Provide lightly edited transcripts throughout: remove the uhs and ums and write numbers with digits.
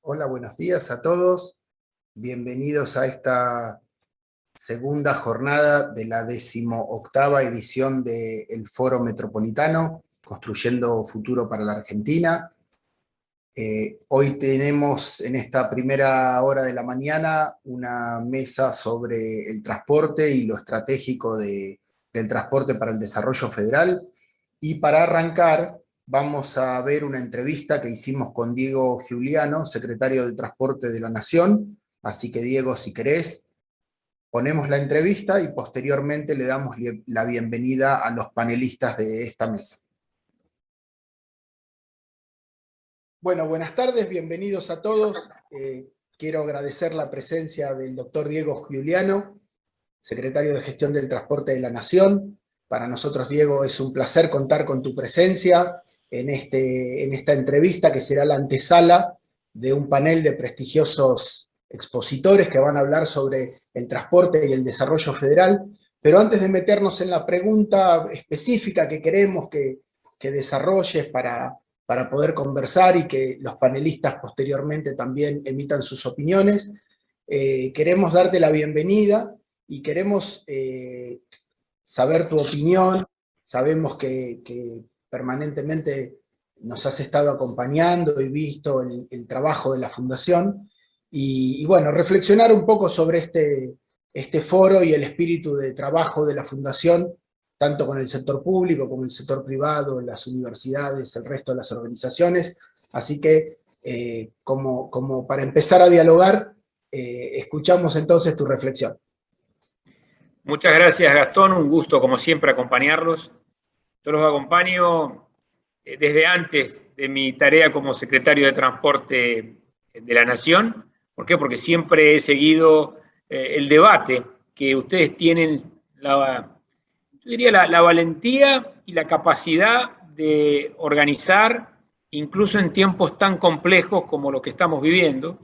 Hola, buenos días a todos. Bienvenidos a esta segunda jornada de la 18ª edición del Foro Metropolitano, Construyendo Futuro para la Argentina. Hoy tenemos en esta primera hora de la mañana una mesa sobre el transporte y lo estratégico del transporte para el desarrollo federal. Y para arrancar, vamos a ver una entrevista que hicimos con Diego Giuliano, secretario de Transporte de la Nación. Así que, Diego, si querés, ponemos la entrevista y posteriormente le damos la bienvenida a los panelistas de esta mesa. Bueno, buenas tardes, bienvenidos a todos. Quiero agradecer la presencia del doctor Diego Giuliano, secretario de Gestión del Transporte de la Nación. Para nosotros, Diego, es un placer contar con tu presencia en esta entrevista, que será la antesala de un panel de prestigiosos expositores que van a hablar sobre el transporte y el desarrollo federal. Pero antes de meternos en la pregunta específica que queremos que desarrolles para poder conversar y que los panelistas posteriormente también emitan sus opiniones, queremos darte la bienvenida y queremos saber tu opinión. Sabemos que permanentemente nos has estado acompañando y visto el trabajo de la Fundación, y bueno, reflexionar un poco sobre este foro y el espíritu de trabajo de la Fundación, tanto con el sector público como el sector privado, las universidades, el resto de las organizaciones. Así que, como para empezar a dialogar, escuchamos entonces tu reflexión. Muchas gracias, Gastón, un gusto como siempre acompañarlos. Yo los acompaño desde antes de mi tarea como secretario de Transporte de la Nación. ¿Por qué? Porque siempre he seguido el debate que ustedes tienen, yo diría la valentía y la capacidad de organizar, incluso en tiempos tan complejos como los que estamos viviendo.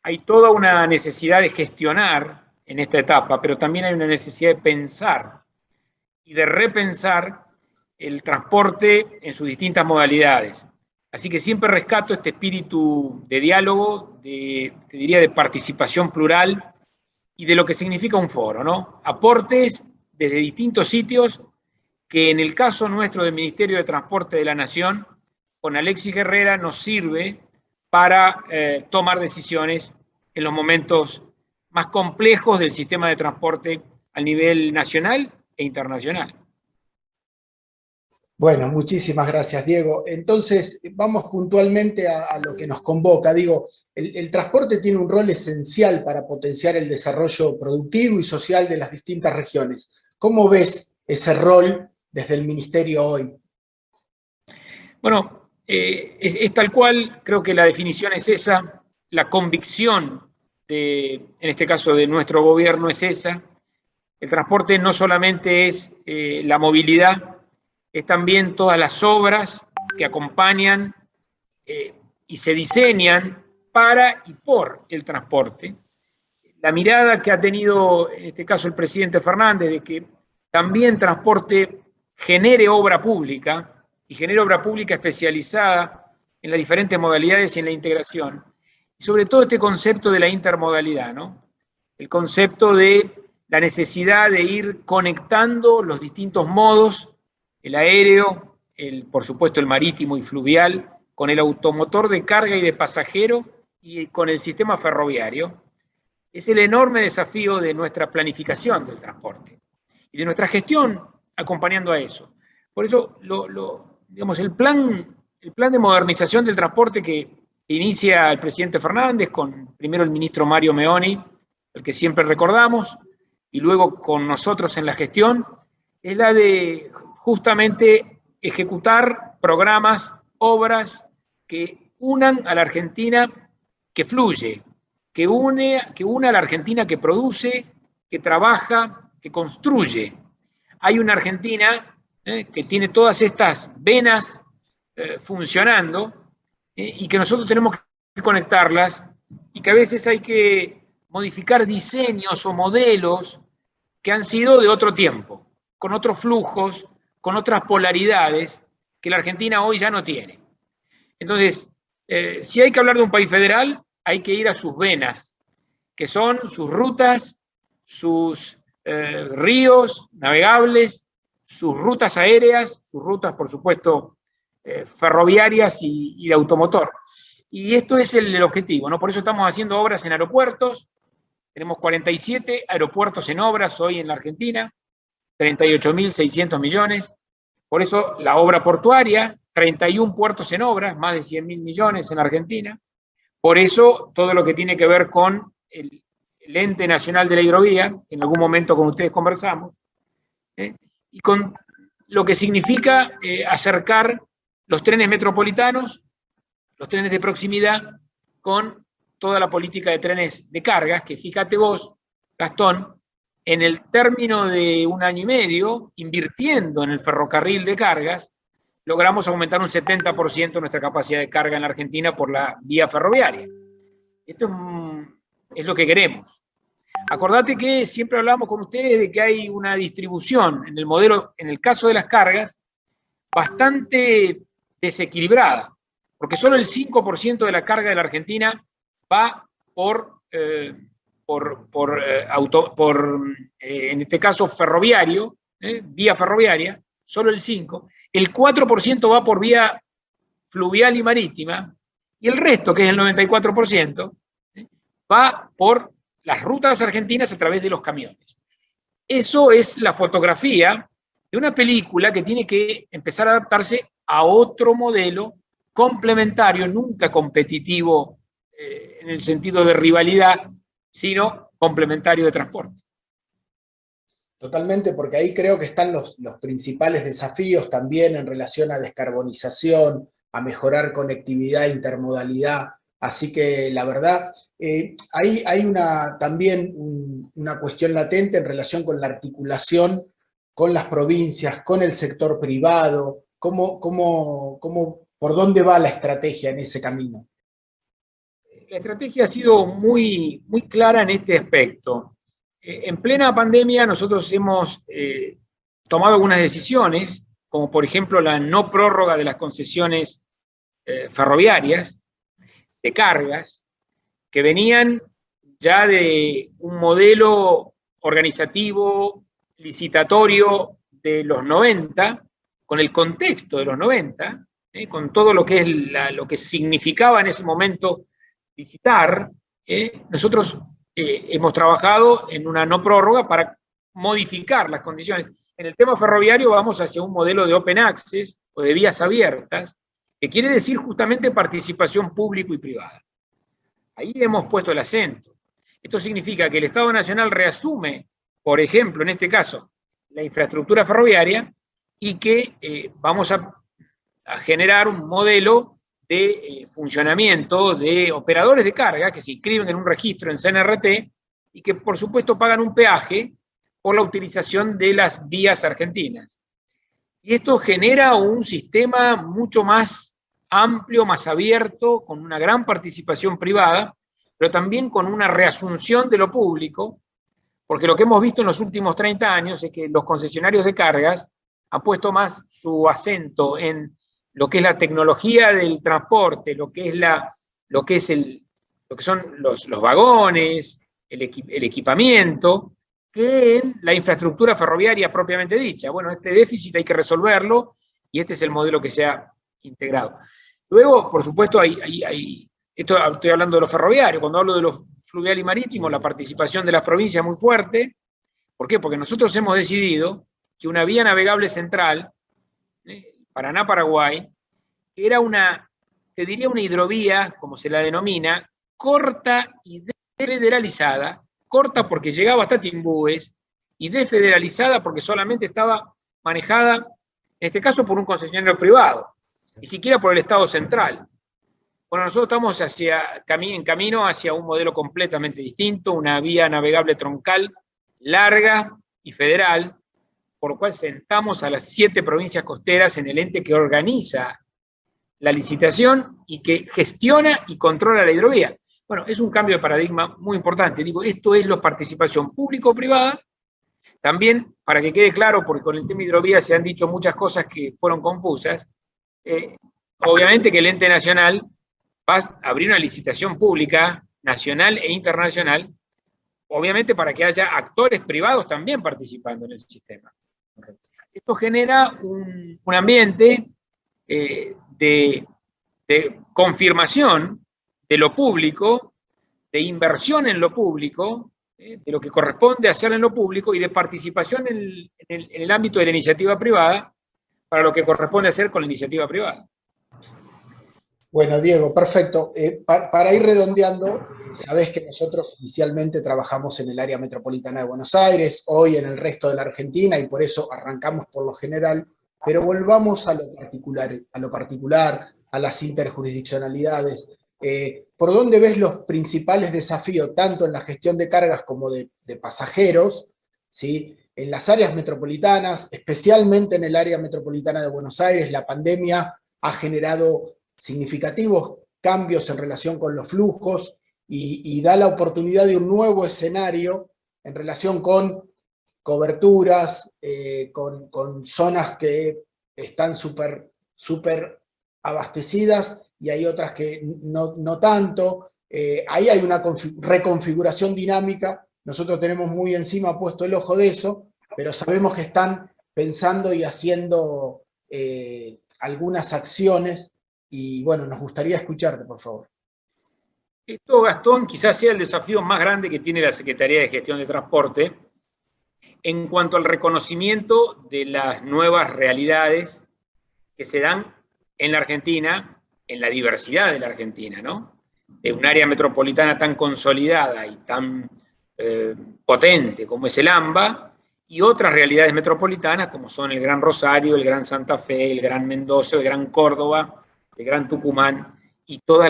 Hay toda una necesidad de gestionar en esta etapa, pero también hay una necesidad de pensar y de repensar el transporte en sus distintas modalidades. Así que siempre rescato este espíritu de diálogo, te diría de participación plural y de lo que significa un foro, ¿no? Aportes desde distintos sitios que en el caso nuestro del Ministerio de Transporte de la Nación, con Alexis Guerrera, nos sirve para tomar decisiones en los momentos más complejos del sistema de transporte a nivel nacional e internacional. Bueno, muchísimas gracias, Diego. Entonces, vamos puntualmente a lo que nos convoca. Digo, el transporte tiene un rol esencial para potenciar el desarrollo productivo y social de las distintas regiones. ¿Cómo ves ese rol desde el Ministerio hoy? Bueno, es tal cual, creo que la definición es esa, la convicción en este caso de nuestro gobierno es esa. El transporte no solamente es la movilidad, es también todas las obras que acompañan y se diseñan para y por el transporte. La mirada que ha tenido en este caso el presidente Fernández de que también transporte genere obra pública y genere obra pública especializada en las diferentes modalidades y en la integración. Y sobre todo este concepto de la intermodalidad, ¿no? El concepto de la necesidad de ir conectando los distintos modos, el aéreo, por supuesto el marítimo y fluvial, con el automotor de carga y de pasajero y con el sistema ferroviario. Es el enorme desafío de nuestra planificación del transporte y de nuestra gestión acompañando a eso. Por eso, digamos, el plan de modernización del transporte que inicia el presidente Fernández con primero el ministro Mario Meoni, al que siempre recordamos, y luego con nosotros en la gestión, es la de justamente ejecutar programas, obras que unan a la Argentina que fluye, que une a la Argentina que produce, que trabaja, que construye. Hay una Argentina que tiene todas estas venas funcionando y que nosotros tenemos que conectarlas y que a veces hay que modificar diseños o modelos que han sido de otro tiempo, con otros flujos, con otras polaridades que la Argentina hoy ya no tiene. Entonces, si hay que hablar de un país federal, hay que ir a sus venas, que son sus rutas, sus ríos navegables, sus rutas aéreas, sus rutas, por supuesto, ferroviarias y de automotor. Y esto es el objetivo, ¿no? Por eso estamos haciendo obras en aeropuertos. Tenemos 47 aeropuertos en obras hoy en la Argentina, 38.600 millones. Por eso la obra portuaria, 31 puertos en obras, más de 100.000 millones en Argentina. Por eso todo lo que tiene que ver con el Ente Nacional de la Hidrovía, que en algún momento con ustedes conversamos, y con lo que significa acercar los trenes metropolitanos, los trenes de proximidad, con toda la política de trenes de cargas, que fíjate vos, Gastón, en el término de 1 año y medio, invirtiendo en el ferrocarril de cargas, logramos aumentar un 70% nuestra capacidad de carga en la Argentina por la vía ferroviaria. Esto es lo que queremos. Acordate que siempre hablamos con ustedes de que hay una distribución en el modelo, en el caso de las cargas, bastante desequilibrada, porque solo el 5% de la carga de la Argentina va en este caso ferroviario, vía ferroviaria, solo el 5%, el 4% va por vía fluvial y marítima, y el resto, que es el 94%, va por las rutas argentinas a través de los camiones. Eso es la fotografía de una película que tiene que empezar a adaptarse a otro modelo complementario, nunca competitivo en el sentido de rivalidad, sino complementario de transporte. Totalmente, porque ahí creo que están los principales desafíos también en relación a descarbonización, a mejorar conectividad, intermodalidad. Así que la verdad, hay también una cuestión latente en relación con la articulación con las provincias, con el sector privado. ¿Por dónde va la estrategia en ese camino? La estrategia ha sido muy, muy clara en este aspecto. En plena pandemia nosotros hemos tomado algunas decisiones, como por ejemplo la no prórroga de las concesiones ferroviarias, de cargas, que venían ya de un modelo organizativo, licitatorio de los 90, con el contexto de los 90, con todo lo que es lo que significaba en ese momento licitar. Nosotros hemos trabajado en una no prórroga para modificar las condiciones. En el tema ferroviario vamos hacia un modelo de open access o de vías abiertas, que quiere decir justamente participación público y privada. Ahí hemos puesto el acento. Esto significa que el Estado Nacional reasume, por ejemplo, en este caso, la infraestructura ferroviaria y que vamos a generar un modelo de funcionamiento de operadores de carga que se inscriben en un registro en CNRT y que, por supuesto, pagan un peaje por la utilización de las vías argentinas. Y esto genera un sistema mucho más amplio, más abierto, con una gran participación privada, pero también con una reasunción de lo público, porque lo que hemos visto en los últimos 30 años es que los concesionarios de cargas han puesto más su acento en lo que es la tecnología del transporte, lo que son los vagones, el equipamiento, que en la infraestructura ferroviaria propiamente dicha. Bueno, este déficit hay que resolverlo y este es el modelo que se ha integrado. Luego, por supuesto, esto estoy hablando de lo ferroviario. Cuando hablo de lo fluvial y marítimo, la participación de las provincias es muy fuerte. ¿Por qué? Porque nosotros hemos decidido que una vía navegable central, Paraná-Paraguay, era te diría una hidrovía, como se la denomina, corta y desfederalizada, corta porque llegaba hasta Timbúes, y desfederalizada porque solamente estaba manejada, en este caso, por un concesionario privado, ni siquiera por el Estado central. Bueno, nosotros estamos en camino hacia un modelo completamente distinto, una vía navegable troncal, larga y federal, por lo cual sentamos a las 7 provincias costeras en el ente que organiza la licitación y que gestiona y controla la hidrovía. Bueno, es un cambio de paradigma muy importante. Digo, esto es la participación público-privada. También, para que quede claro, porque con el tema hidrovía se han dicho muchas cosas que fueron confusas, obviamente que el ente nacional va a abrir una licitación pública nacional e internacional, obviamente para que haya actores privados también participando en el sistema. Esto genera un ambiente de confirmación de lo público, de inversión en lo público, de lo que corresponde hacer en lo público y de participación en el ámbito de la iniciativa privada para lo que corresponde hacer con la iniciativa privada. Bueno, Diego, perfecto. Para ir redondeando, sabés que nosotros inicialmente trabajamos en el área metropolitana de Buenos Aires, hoy en el resto de la Argentina, y por eso arrancamos por lo general, pero volvamos a lo particular, a las interjurisdiccionalidades. ¿Por dónde ves los principales desafíos, tanto en la gestión de cargas como de pasajeros, ¿sí? En las áreas metropolitanas, especialmente en el área metropolitana de Buenos Aires? La pandemia ha generado significativos cambios en relación con los flujos y da la oportunidad de un nuevo escenario en relación con coberturas, con zonas que están súper abastecidas y hay otras que no tanto. Ahí hay una reconfiguración dinámica. Nosotros tenemos muy encima puesto el ojo de eso, pero sabemos que están pensando y haciendo algunas acciones. Y bueno, nos gustaría escucharte, por favor. Esto, Gastón, quizás sea el desafío más grande que tiene la Secretaría de Gestión de Transporte en cuanto al reconocimiento de las nuevas realidades que se dan en la Argentina, en la diversidad de la Argentina, ¿no? De un área metropolitana tan consolidada y tan potente como es el AMBA, y otras realidades metropolitanas como son el Gran Rosario, el Gran Santa Fe, el Gran Mendoza, el Gran Córdoba, el Gran Tucumán y todos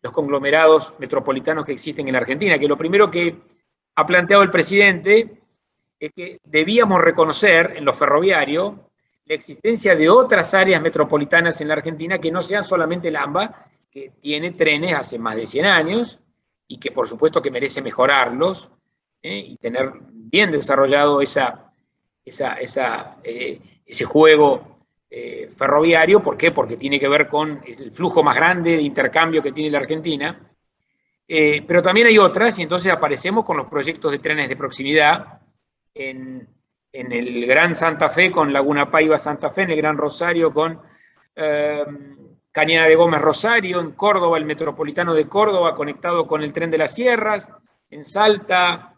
los conglomerados metropolitanos que existen en la Argentina, que lo primero que ha planteado el presidente es que debíamos reconocer en lo ferroviario la existencia de otras áreas metropolitanas en la Argentina que no sean solamente el AMBA, que tiene trenes hace más de 100 años y que por supuesto que merece mejorarlos y tener bien desarrollado ese juego ferroviario. ¿Por qué? Porque tiene que ver con el flujo más grande de intercambio que tiene la Argentina. Pero también hay otras, y entonces aparecemos con los proyectos de trenes de proximidad en el Gran Santa Fe con Laguna Paiva Santa Fe, en el Gran Rosario con Cañada de Gómez Rosario, en Córdoba el Metropolitano de Córdoba conectado con el Tren de las Sierras, en Salta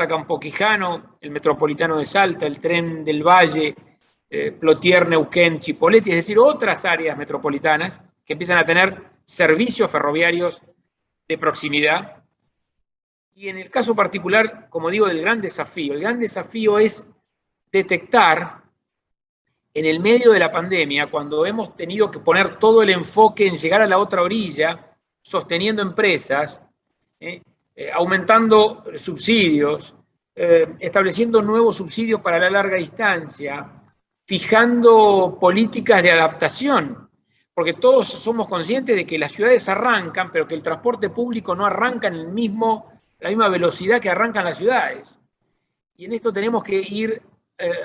Campo Quijano, el Metropolitano de Salta, el Tren del Valle, Plotier, Neuquén, Chipoleti, es decir, otras áreas metropolitanas que empiezan a tener servicios ferroviarios de proximidad. Y en el caso particular, como digo, el gran desafío es detectar en el medio de la pandemia, cuando hemos tenido que poner todo el enfoque en llegar a la otra orilla, sosteniendo empresas, aumentando subsidios, estableciendo nuevos subsidios para la larga distancia, fijando políticas de adaptación, porque todos somos conscientes de que las ciudades arrancan, pero que el transporte público no arranca en la misma velocidad que arrancan las ciudades. Y en esto tenemos que ir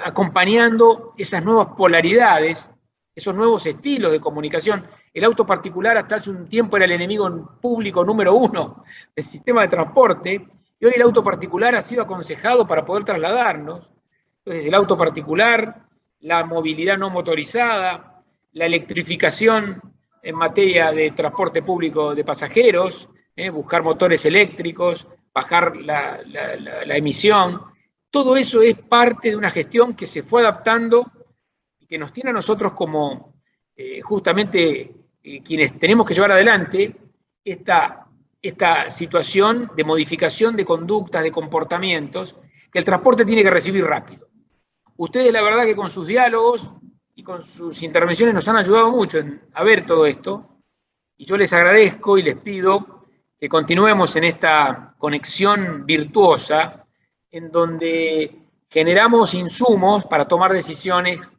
acompañando esas nuevas polaridades, esos nuevos estilos de comunicación. El auto particular hasta hace un tiempo era el enemigo público número 1 del sistema de transporte, y hoy el auto particular ha sido aconsejado para poder trasladarnos. Entonces el auto particular, la movilidad no motorizada, la electrificación en materia de transporte público de pasajeros, buscar motores eléctricos, bajar la emisión. Todo eso es parte de una gestión que se fue adaptando y que nos tiene a nosotros como justamente quienes tenemos que llevar adelante esta situación de modificación de conductas, de comportamientos, que el transporte tiene que recibir rápido. Ustedes, la verdad que con sus diálogos y con sus intervenciones nos han ayudado mucho a ver todo esto, y yo les agradezco y les pido que continuemos en esta conexión virtuosa en donde generamos insumos para tomar decisiones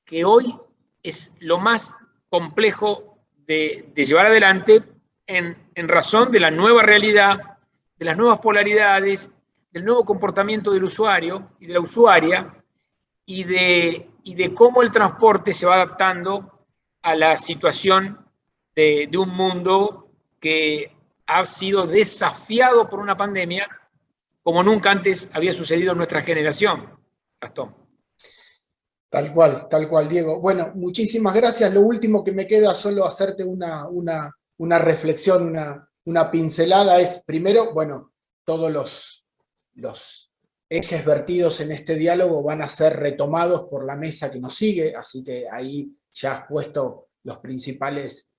que hoy es lo más complejo de llevar adelante en razón de la nueva realidad, de las nuevas polaridades, del nuevo comportamiento del usuario y de la usuaria y de cómo el transporte se va adaptando a la situación de un mundo que ha sido desafiado por una pandemia como nunca antes había sucedido en nuestra generación, Gastón. Tal cual, Diego. Bueno, muchísimas gracias. Lo último que me queda solo hacerte una reflexión, una pincelada es, primero, bueno, todos los ejes vertidos en este diálogo van a ser retomados por la mesa que nos sigue, así que ahí ya has puesto las principales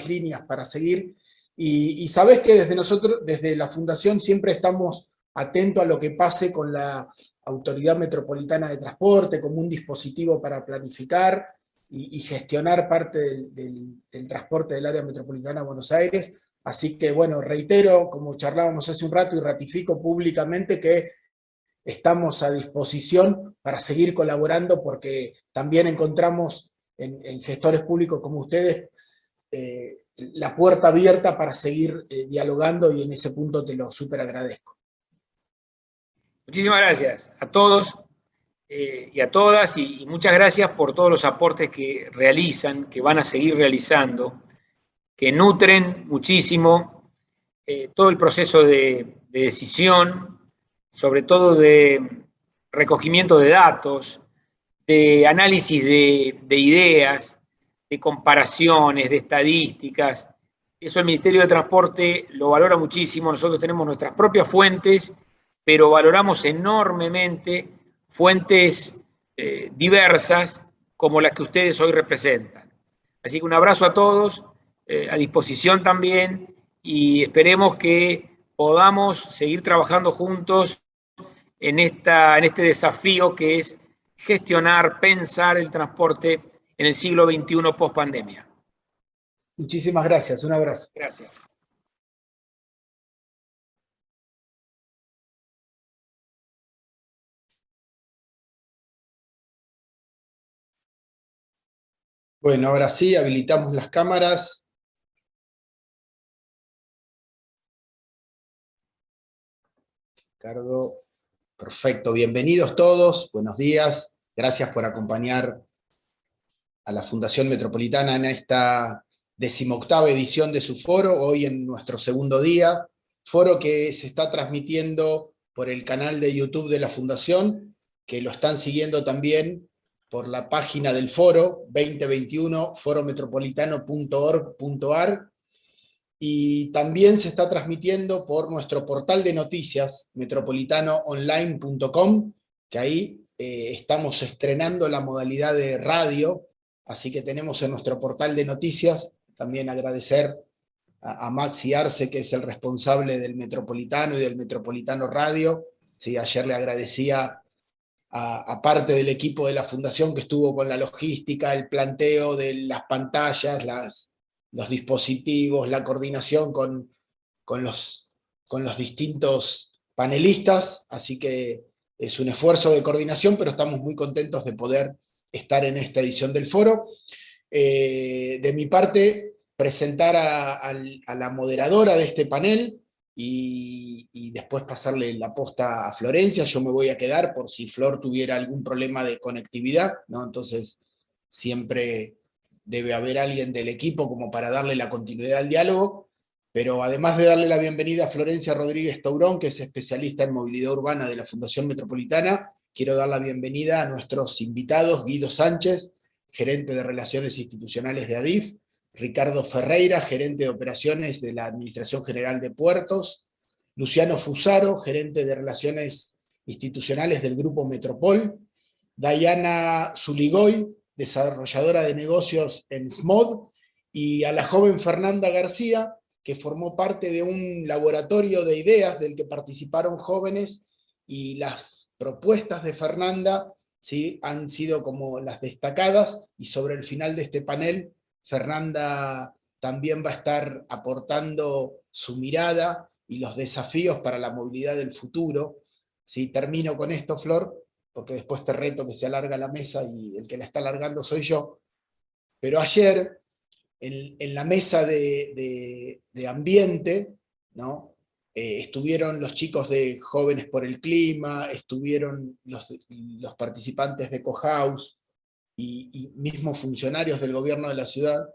líneas para seguir. Y sabés que desde nosotros, desde la Fundación, siempre estamos atentos a lo que pase con la Autoridad Metropolitana de Transporte como un dispositivo para planificar y gestionar parte del transporte del área metropolitana de Buenos Aires. Así que, bueno, reitero, como charlábamos hace un rato, y ratifico públicamente que estamos a disposición para seguir colaborando, porque también encontramos en gestores públicos como ustedes la puerta abierta para seguir dialogando, y en ese punto te lo súper agradezco. Muchísimas gracias a todos y a todas, y muchas gracias por todos los aportes que realizan, que van a seguir realizando, que nutren muchísimo todo el proceso de decisión, sobre todo de recogimiento de datos, de análisis de ideas, de comparaciones, de estadísticas. Eso el Ministerio de Transporte lo valora muchísimo. Nosotros tenemos nuestras propias fuentes, pero valoramos enormemente fuentes diversas como las que ustedes hoy representan. Así que un abrazo a todos, a disposición también, y esperemos que podamos seguir trabajando juntos en este desafío que es gestionar, pensar el transporte en el siglo XXI post pandemia. Muchísimas gracias, un abrazo. Gracias. Bueno, ahora sí, habilitamos las cámaras. Ricardo, perfecto. Bienvenidos todos, buenos días. Gracias por acompañar a la Fundación Metropolitana en esta 18ª edición de su foro, hoy en nuestro segundo día. Foro que se está transmitiendo por el canal de YouTube de la Fundación, que lo están siguiendo también por la página del foro 2021, forometropolitano.org.ar, y también se está transmitiendo por nuestro portal de noticias, metropolitanoonline.com, que ahí estamos estrenando la modalidad de radio, así que tenemos en nuestro portal de noticias, también agradecer a Maxi Arce, que es el responsable del Metropolitano y del Metropolitano Radio. Sí, ayer le agradecía a parte del equipo de la Fundación que estuvo con la logística, el planteo de las pantallas, los dispositivos, la coordinación con los distintos panelistas, así que es un esfuerzo de coordinación, pero estamos muy contentos de poder estar en esta edición del foro. De mi parte, presentar a la moderadora de este panel, y después pasarle la posta a Florencia. Yo me voy a quedar por si Flor tuviera algún problema de conectividad, ¿no? Entonces siempre debe haber alguien del equipo como para darle la continuidad al diálogo, pero además de darle la bienvenida a Florencia Rodríguez Tourón, que es especialista en movilidad urbana de la Fundación Metropolitana, quiero dar la bienvenida a nuestros invitados: Guido Sánchez, gerente de Relaciones Institucionales de ADIF; Ricardo Ferreira, gerente de operaciones de la Administración General de Puertos; Luciano Fusaro, gerente de Relaciones Institucionales del Grupo Metropol; Dayana Zuligoy, desarrolladora de negocios en SMOD; y a la joven Fernanda García, que formó parte de un laboratorio de ideas del que participaron jóvenes, y las propuestas de Fernanda, ¿sí?, han sido como las destacadas, y sobre el final de este panel Fernanda también va a estar aportando su mirada y los desafíos para la movilidad del futuro. ¿Sí? Termino con esto, Flor, porque después te reto que se alarga la mesa y el que la está alargando soy yo. Pero ayer, en la mesa de ambiente, ¿no?, estuvieron los chicos de Jóvenes por el Clima, estuvieron los participantes de Cohouse, y mismos funcionarios del gobierno de la ciudad,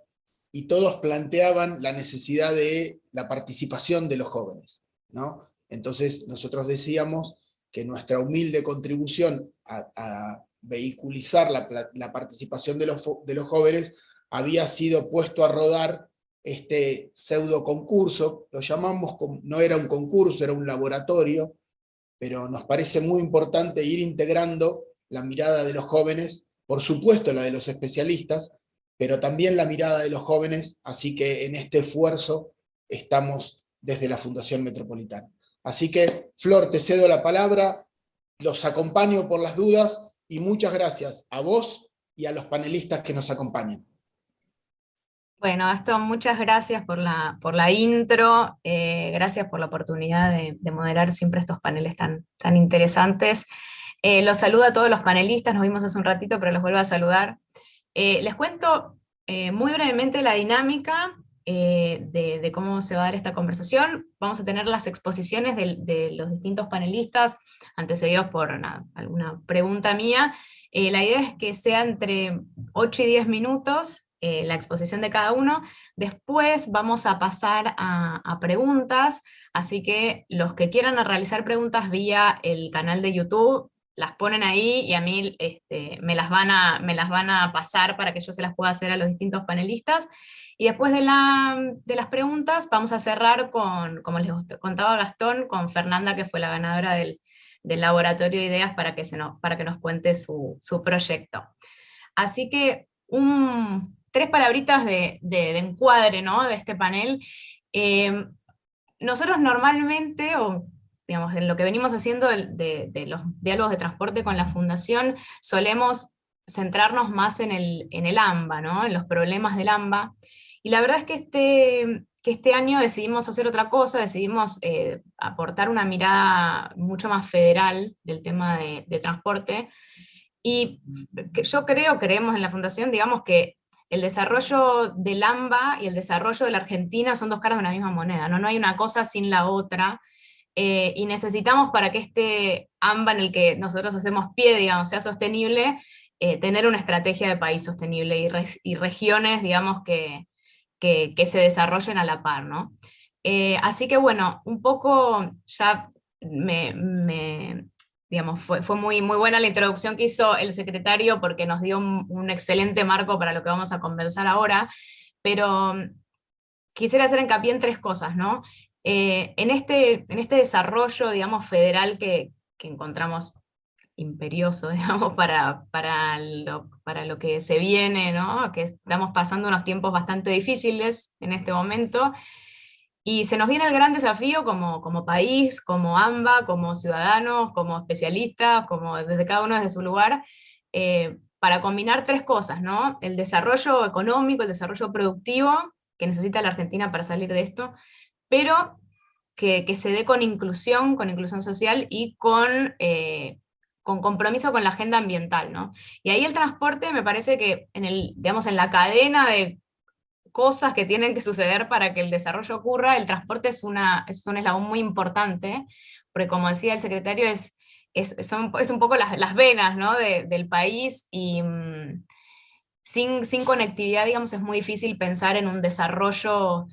y todos planteaban la necesidad de la participación de los jóvenes, ¿no? Entonces nosotros decíamos que nuestra humilde contribución a vehiculizar la participación de los jóvenes había sido puesto a rodar este pseudo concurso, lo llamamos, no era un concurso, era un laboratorio, pero nos parece muy importante ir integrando la mirada de los jóvenes, por supuesto la de los especialistas, pero también la mirada de los jóvenes, así que en este esfuerzo estamos desde la Fundación Metropolitana. Así que, Flor, te cedo la palabra, los acompaño por las dudas, y muchas gracias a vos y a los panelistas que nos acompañan. Bueno, Gastón, muchas gracias por la intro, gracias por la oportunidad de moderar siempre estos paneles tan interesantes. Los saludo a todos los panelistas, nos vimos hace un ratito, pero los vuelvo a saludar. Les cuento muy brevemente la dinámica de cómo se va a dar esta conversación. Vamos a tener las exposiciones de los distintos panelistas, antecedidos por alguna pregunta mía. La idea es que sea entre 8 y 10 minutos, la exposición de cada uno. Después vamos a pasar a preguntas, así que los que quieran realizar preguntas vía el canal de YouTube, las ponen ahí y a mí me las van a pasar para que yo se las pueda hacer a los distintos panelistas. Y después de las preguntas vamos a cerrar como les contaba Gastón, con Fernanda, que fue la ganadora del Laboratorio de Ideas, para que nos cuente su proyecto. Así que 3 palabritas de encuadre, ¿no?, de este panel. Nosotros normalmente, o digamos, en lo que venimos haciendo de los diálogos de transporte con la Fundación, solemos centrarnos más en el AMBA, ¿no?, en los problemas del AMBA. Y la verdad es que este año decidimos hacer otra cosa, decidimos aportar una mirada mucho más federal del tema de transporte. Y creemos en la Fundación, digamos, que el desarrollo del AMBA y el desarrollo de la Argentina son 2 caras de una misma moneda, ¿no? No hay una cosa sin la otra, y necesitamos, para que este AMBA en el que nosotros hacemos pie, digamos, sea sostenible, tener una estrategia de país sostenible y regiones, digamos, que se desarrollen a la par, ¿no? Así que bueno, un poco ya digamos, fue muy buena la introducción que hizo el secretario, porque nos dio un excelente marco para lo que vamos a conversar ahora, pero quisiera hacer hincapié en 3 cosas, ¿no? En este desarrollo, digamos, federal que encontramos imperioso, digamos, para lo que se viene, ¿no?, que estamos pasando unos tiempos bastante difíciles en este momento, y se nos viene el gran desafío como país, como AMBA, como ciudadanos, como especialistas, como desde cada uno desde su lugar, para combinar 3 cosas, ¿no? El desarrollo económico, el desarrollo productivo que necesita la Argentina para salir de esto, pero que se dé con inclusión social y con compromiso con la agenda ambiental, ¿no? Y ahí el transporte, me parece que digamos, en la cadena de cosas que tienen que suceder para que el desarrollo ocurra, el transporte es un eslabón muy importante, porque, como decía el secretario, es un poco las venas, ¿no?, del país, y sin conectividad, digamos, es muy difícil pensar en un desarrollo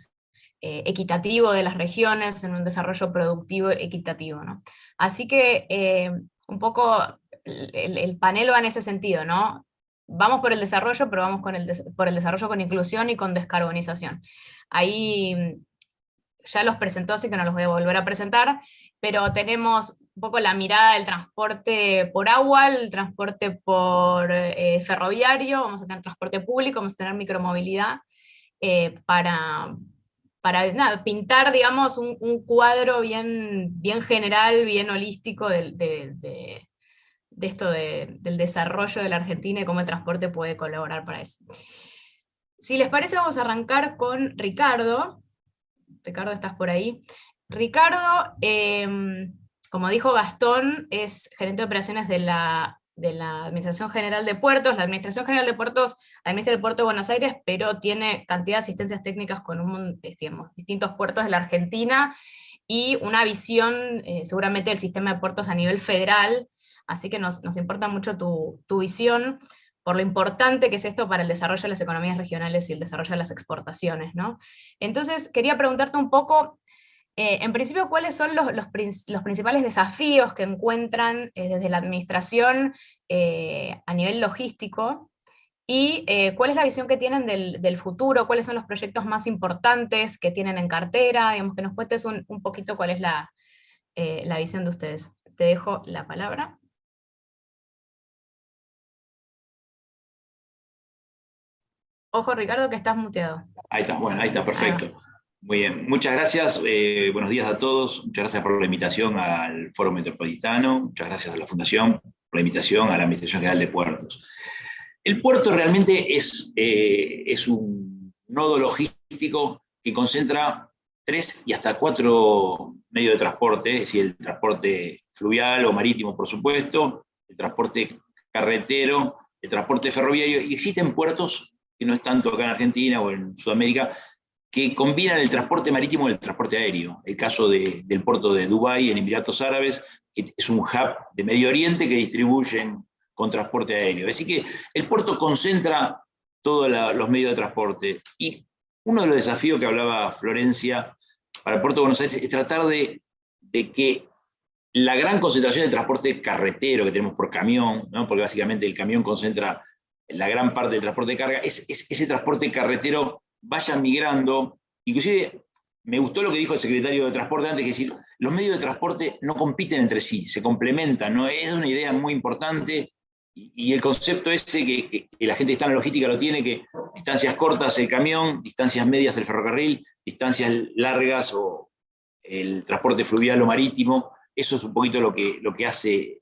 equitativo de las regiones, en un desarrollo productivo equitativo, ¿no? Así que un poco el panel va en ese sentido, ¿no? Vamos por el desarrollo, pero vamos por el desarrollo con inclusión y con descarbonización. Ahí ya los presentó, así que no los voy a volver a presentar, pero tenemos un poco la mirada del transporte por agua, el transporte por ferroviario, vamos a tener transporte público, vamos a tener micromovilidad, para pintar, digamos, un cuadro bien general, bien holístico de esto del desarrollo de la Argentina y cómo el transporte puede colaborar para eso. Si les parece, vamos a arrancar con Ricardo. Ricardo, ¿estás por ahí? Ricardo, como dijo Gastón, es gerente de operaciones de la Administración General de Puertos. La Administración General de Puertos administra el puerto de Buenos Aires, pero tiene cantidad de asistencias técnicas con distintos puertos de la Argentina, y una visión seguramente del sistema de puertos a nivel federal, así que nos importa mucho tu visión, por lo importante que es esto para el desarrollo de las economías regionales y el desarrollo de las exportaciones, ¿no? Entonces, quería preguntarte un poco, en principio, ¿cuáles son los principales desafíos que encuentran desde la administración a nivel logístico? ¿Y cuál es la visión que tienen del futuro? ¿Cuáles son los proyectos más importantes que tienen en cartera? Digamos, que nos cuentes un poquito cuál es la visión de ustedes. Te dejo la palabra. Ojo, Ricardo, que estás muteado. Ahí está, bueno, ahí está, perfecto. Muy bien, muchas gracias, buenos días a todos, muchas gracias por la invitación al Foro Metropolitano, muchas gracias a la Fundación por la invitación a la Administración General de Puertos. El puerto realmente es un nodo logístico que concentra 3 y hasta 4 medios de transporte, es decir, el transporte fluvial o marítimo, por supuesto, el transporte carretero, el transporte ferroviario, y existen puertos, que no es tanto acá en Argentina o en Sudamérica, que combinan el transporte marítimo y el transporte aéreo. El caso del puerto de Dubái, en Emiratos Árabes, que es un hub de Medio Oriente que distribuyen con transporte aéreo. Así que el puerto concentra todos los medios de transporte. Y uno de los desafíos que hablaba Florencia para el puerto de Buenos Aires es tratar de que la gran concentración del transporte carretero que tenemos por camión, ¿no? Porque básicamente el camión concentra la gran parte del transporte de carga, ese transporte carretero vaya migrando. Inclusive me gustó lo que dijo el secretario de Transporte antes, que es decir, los medios de transporte no compiten entre sí, se complementan, ¿no? Es una idea muy importante, y el concepto ese que la gente que está en la logística lo tiene, que distancias cortas el camión, distancias medias el ferrocarril, distancias largas o el transporte fluvial o marítimo. Eso es un poquito lo que hace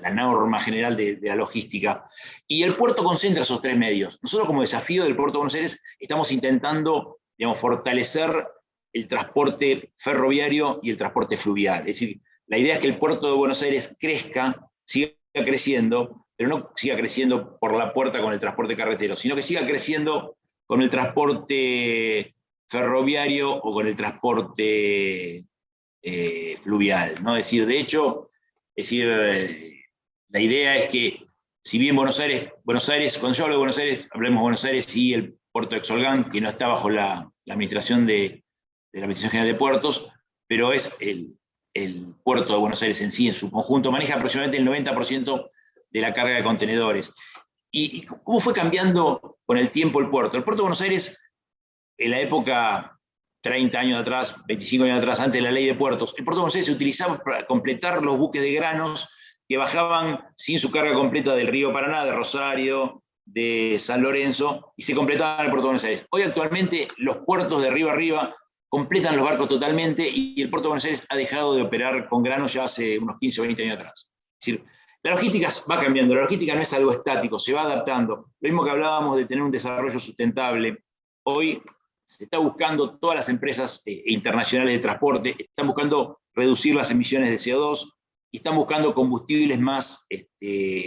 la norma general de la logística. Y el puerto concentra esos 3 medios. Nosotros, como desafío del Puerto de Buenos Aires, estamos intentando, digamos, fortalecer el transporte ferroviario y el transporte fluvial. Es decir, la idea es que el Puerto de Buenos Aires crezca, siga creciendo, pero no siga creciendo por la puerta con el transporte carretero, sino que siga creciendo con el transporte ferroviario o con el transporte fluvial, ¿no? Es decir, de hecho, la idea es que, si bien Buenos Aires, cuando yo hablo de Buenos Aires, hablemos de Buenos Aires y el puerto de Exolgán, que no está bajo la administración de la Administración General de Puertos, pero es el puerto de Buenos Aires en sí, en su conjunto, maneja aproximadamente el 90% de la carga de contenedores. ¿Y cómo fue cambiando con el tiempo el puerto? El puerto de Buenos Aires, en la época 30 años atrás, 25 años atrás, antes de la ley de puertos, el puerto de Buenos Aires se utilizaba para completar los buques de granos que bajaban sin su carga completa del río Paraná, de Rosario, de San Lorenzo, y se completaban en el puerto de Buenos Aires. Hoy actualmente los puertos de río arriba completan los barcos totalmente, y el puerto de Buenos Aires ha dejado de operar con granos ya hace unos 15 o 20 años atrás. Es decir, la logística va cambiando, la logística no es algo estático, se va adaptando. Lo mismo que hablábamos de tener un desarrollo sustentable. Hoy se está buscando, todas las empresas internacionales de transporte están buscando reducir las emisiones de CO2, y están buscando combustibles más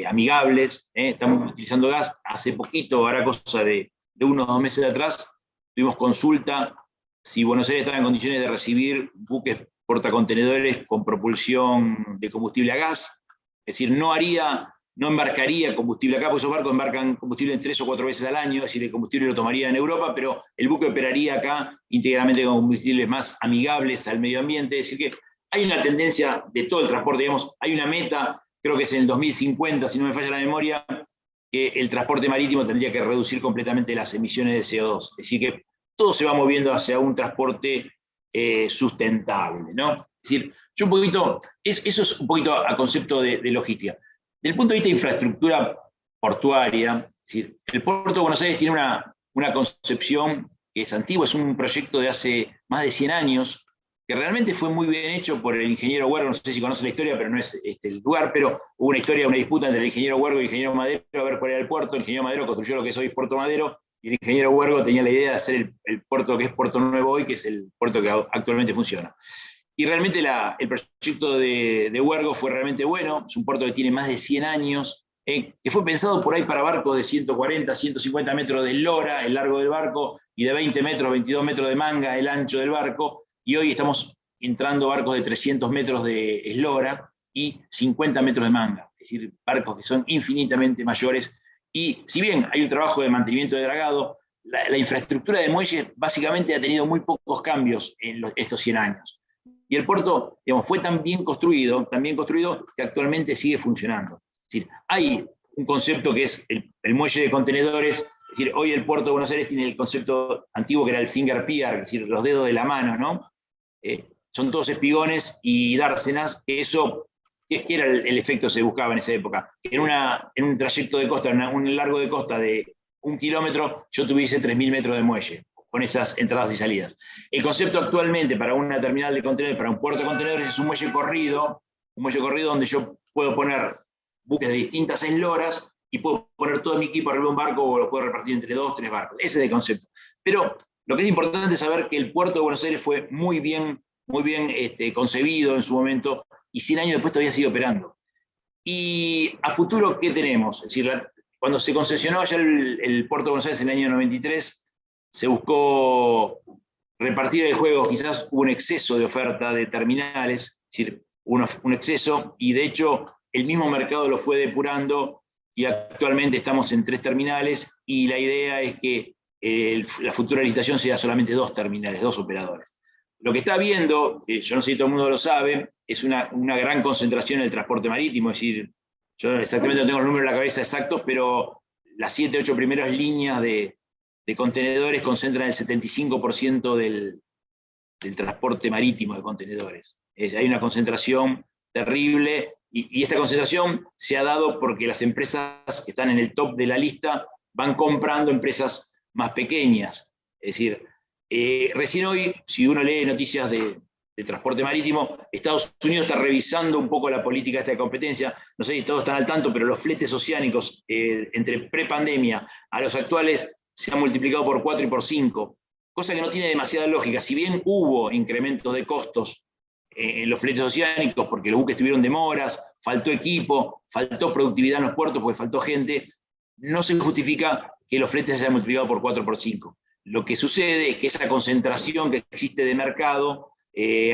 amigables. Estamos utilizando gas. Hace poquito, ahora cosa de unos 2 meses atrás, tuvimos consulta si Buenos Aires estaba en condiciones de recibir buques portacontenedores con propulsión de combustible a gas. Es decir, no embarcaría combustible acá, porque esos barcos embarcan combustible 3 o 4 veces al año, es decir, el combustible lo tomaría en Europa, pero el buque operaría acá íntegramente con combustibles más amigables al medio ambiente. Es decir, que hay una tendencia de todo el transporte, digamos, hay una meta, creo que es en el 2050, si no me falla la memoria, que el transporte marítimo tendría que reducir completamente las emisiones de CO2. Es decir, que todo se va moviendo hacia un transporte sustentable, ¿no? Es decir, yo un poquito, eso es un poquito a concepto de logística. Desde el punto de vista de infraestructura portuaria, es decir, el puerto de Buenos Aires tiene una concepción que es antigua, es un proyecto de hace más de 100 años, que realmente fue muy bien hecho por el ingeniero Huergo. No sé si conoce la historia, pero no es el lugar, pero hubo una disputa entre el ingeniero Huergo y el ingeniero Madero a ver cuál era el puerto. El ingeniero Madero construyó lo que es hoy Puerto Madero, y el ingeniero Huergo tenía la idea de hacer el puerto que es Puerto Nuevo hoy, que es el puerto que actualmente funciona. Y realmente el proyecto de Huergo fue realmente bueno. Es un puerto que tiene más de 100 años, que fue pensado por ahí para barcos de 140, 150 metros de eslora, el largo del barco, y de 20 metros, 22 metros de manga, el ancho del barco. Y hoy estamos entrando barcos de 300 metros de eslora y 50 metros de manga. Es decir, barcos que son infinitamente mayores, Y si bien hay un trabajo de mantenimiento de dragado, la infraestructura de muelles básicamente ha tenido muy pocos cambios en estos 100 años. Y el puerto, digamos, fue tan bien construido que actualmente sigue funcionando. Es decir, hay un concepto que es el muelle de contenedores. Es decir, hoy el puerto de Buenos Aires tiene el concepto antiguo que era el finger pier, es decir, los dedos de la mano, ¿no? Son todos espigones y dársenas, que eso, ¿qué era el efecto que se buscaba en esa época? Que en un trayecto de costa, un largo de costa de 1 kilómetro, yo tuviese 3.000 metros de muelle, con esas entradas y salidas. El concepto actualmente para una terminal de contenedores, para un puerto de contenedores, es un muelle corrido donde yo puedo poner buques de distintas esloras y puedo poner todo mi equipo arriba de un barco o lo puedo repartir entre 2 o 3 barcos. Ese es el concepto. Pero lo que es importante es saber que el puerto de Buenos Aires fue muy bien concebido en su momento y 100 años después todavía sigue operando. Y a futuro, ¿qué tenemos? Es decir, cuando se concesionó allá el puerto de Buenos Aires en el año 93, se buscó repartir el juego, quizás hubo un exceso de oferta de terminales, es decir, un exceso, y de hecho el mismo mercado lo fue depurando y actualmente estamos en 3 terminales y la idea es que la futura licitación sea solamente 2 terminales, 2 operadores. Lo que está habiendo, yo no sé si todo el mundo lo sabe, es una gran concentración en el transporte marítimo, es decir, yo exactamente no tengo los números en la cabeza exactos, pero las 7, 8 primeras líneas de contenedores concentran el 75% del transporte marítimo de contenedores. Hay una concentración terrible y esta concentración se ha dado porque las empresas que están en el top de la lista van comprando empresas más pequeñas. Es decir, recién hoy, si uno lee noticias de transporte marítimo, Estados Unidos está revisando un poco la política de competencia. No sé si todos están al tanto, pero los fletes oceánicos entre prepandemia a los actuales se han multiplicado por 4 y por 5, cosa que no tiene demasiada lógica. Si bien hubo incrementos de costos en los fletes oceánicos, porque los buques tuvieron demoras, faltó equipo, faltó productividad en los puertos porque faltó gente, no se justifica que los fletes se hayan multiplicado por 4 o por 5. Lo que sucede es que esa concentración que existe de mercado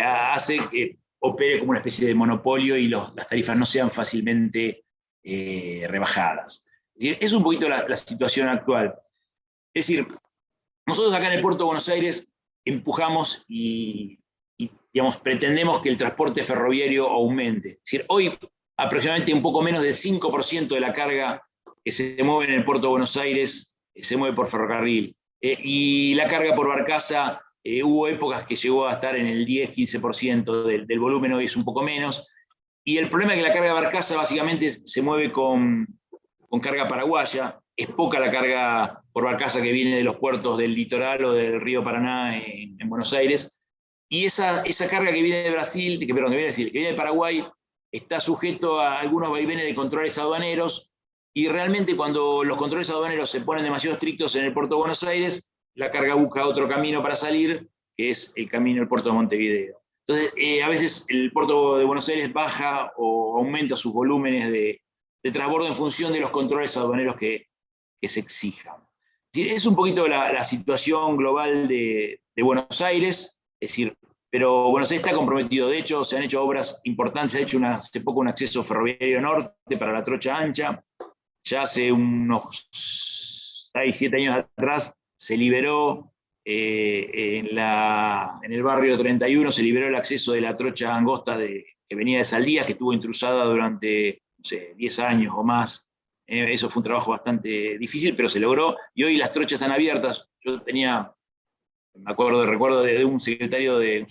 hace que opere como una especie de monopolio y las tarifas no sean fácilmente rebajadas. Es decir, es un poquito la situación actual. Es decir, nosotros acá en el puerto de Buenos Aires empujamos y digamos, pretendemos que el transporte ferroviario aumente. Es decir, hoy aproximadamente un poco menos del 5% de la carga que se mueve en el puerto de Buenos Aires se mueve por ferrocarril. Y la carga por barcaza, hubo épocas que llegó a estar en el 10-15% del volumen, hoy es un poco menos. Y el problema es que la carga de barcaza básicamente se mueve con carga paraguaya. Es poca la carga por barcaza que viene de los puertos del litoral o del río Paraná en Buenos Aires. Y esa carga que viene de Brasil, que viene de Paraguay, está sujeto a algunos vaivenes de controles aduaneros. Y realmente cuando los controles aduaneros se ponen demasiado estrictos en el puerto de Buenos Aires, la carga busca otro camino para salir, que es el camino del puerto de Montevideo. Entonces, a veces el puerto de Buenos Aires baja o aumenta sus volúmenes de transbordo en función de los controles aduaneros que se exijan. Es decir, es un poquito la situación global de Buenos Aires, es decir, pero Buenos Aires está comprometido. De hecho, se han hecho obras importantes, se ha hecho hace poco un acceso ferroviario norte para la trocha ancha. Ya hace unos 6, 7 años atrás se liberó en el barrio 31, se liberó el acceso de la trocha angosta que venía de Saldías, que estuvo intrusada durante, no sé, 10 años o más. Eso fue un trabajo bastante difícil, pero se logró, y hoy las trochas están abiertas. Yo recuerdo de un subsecretario de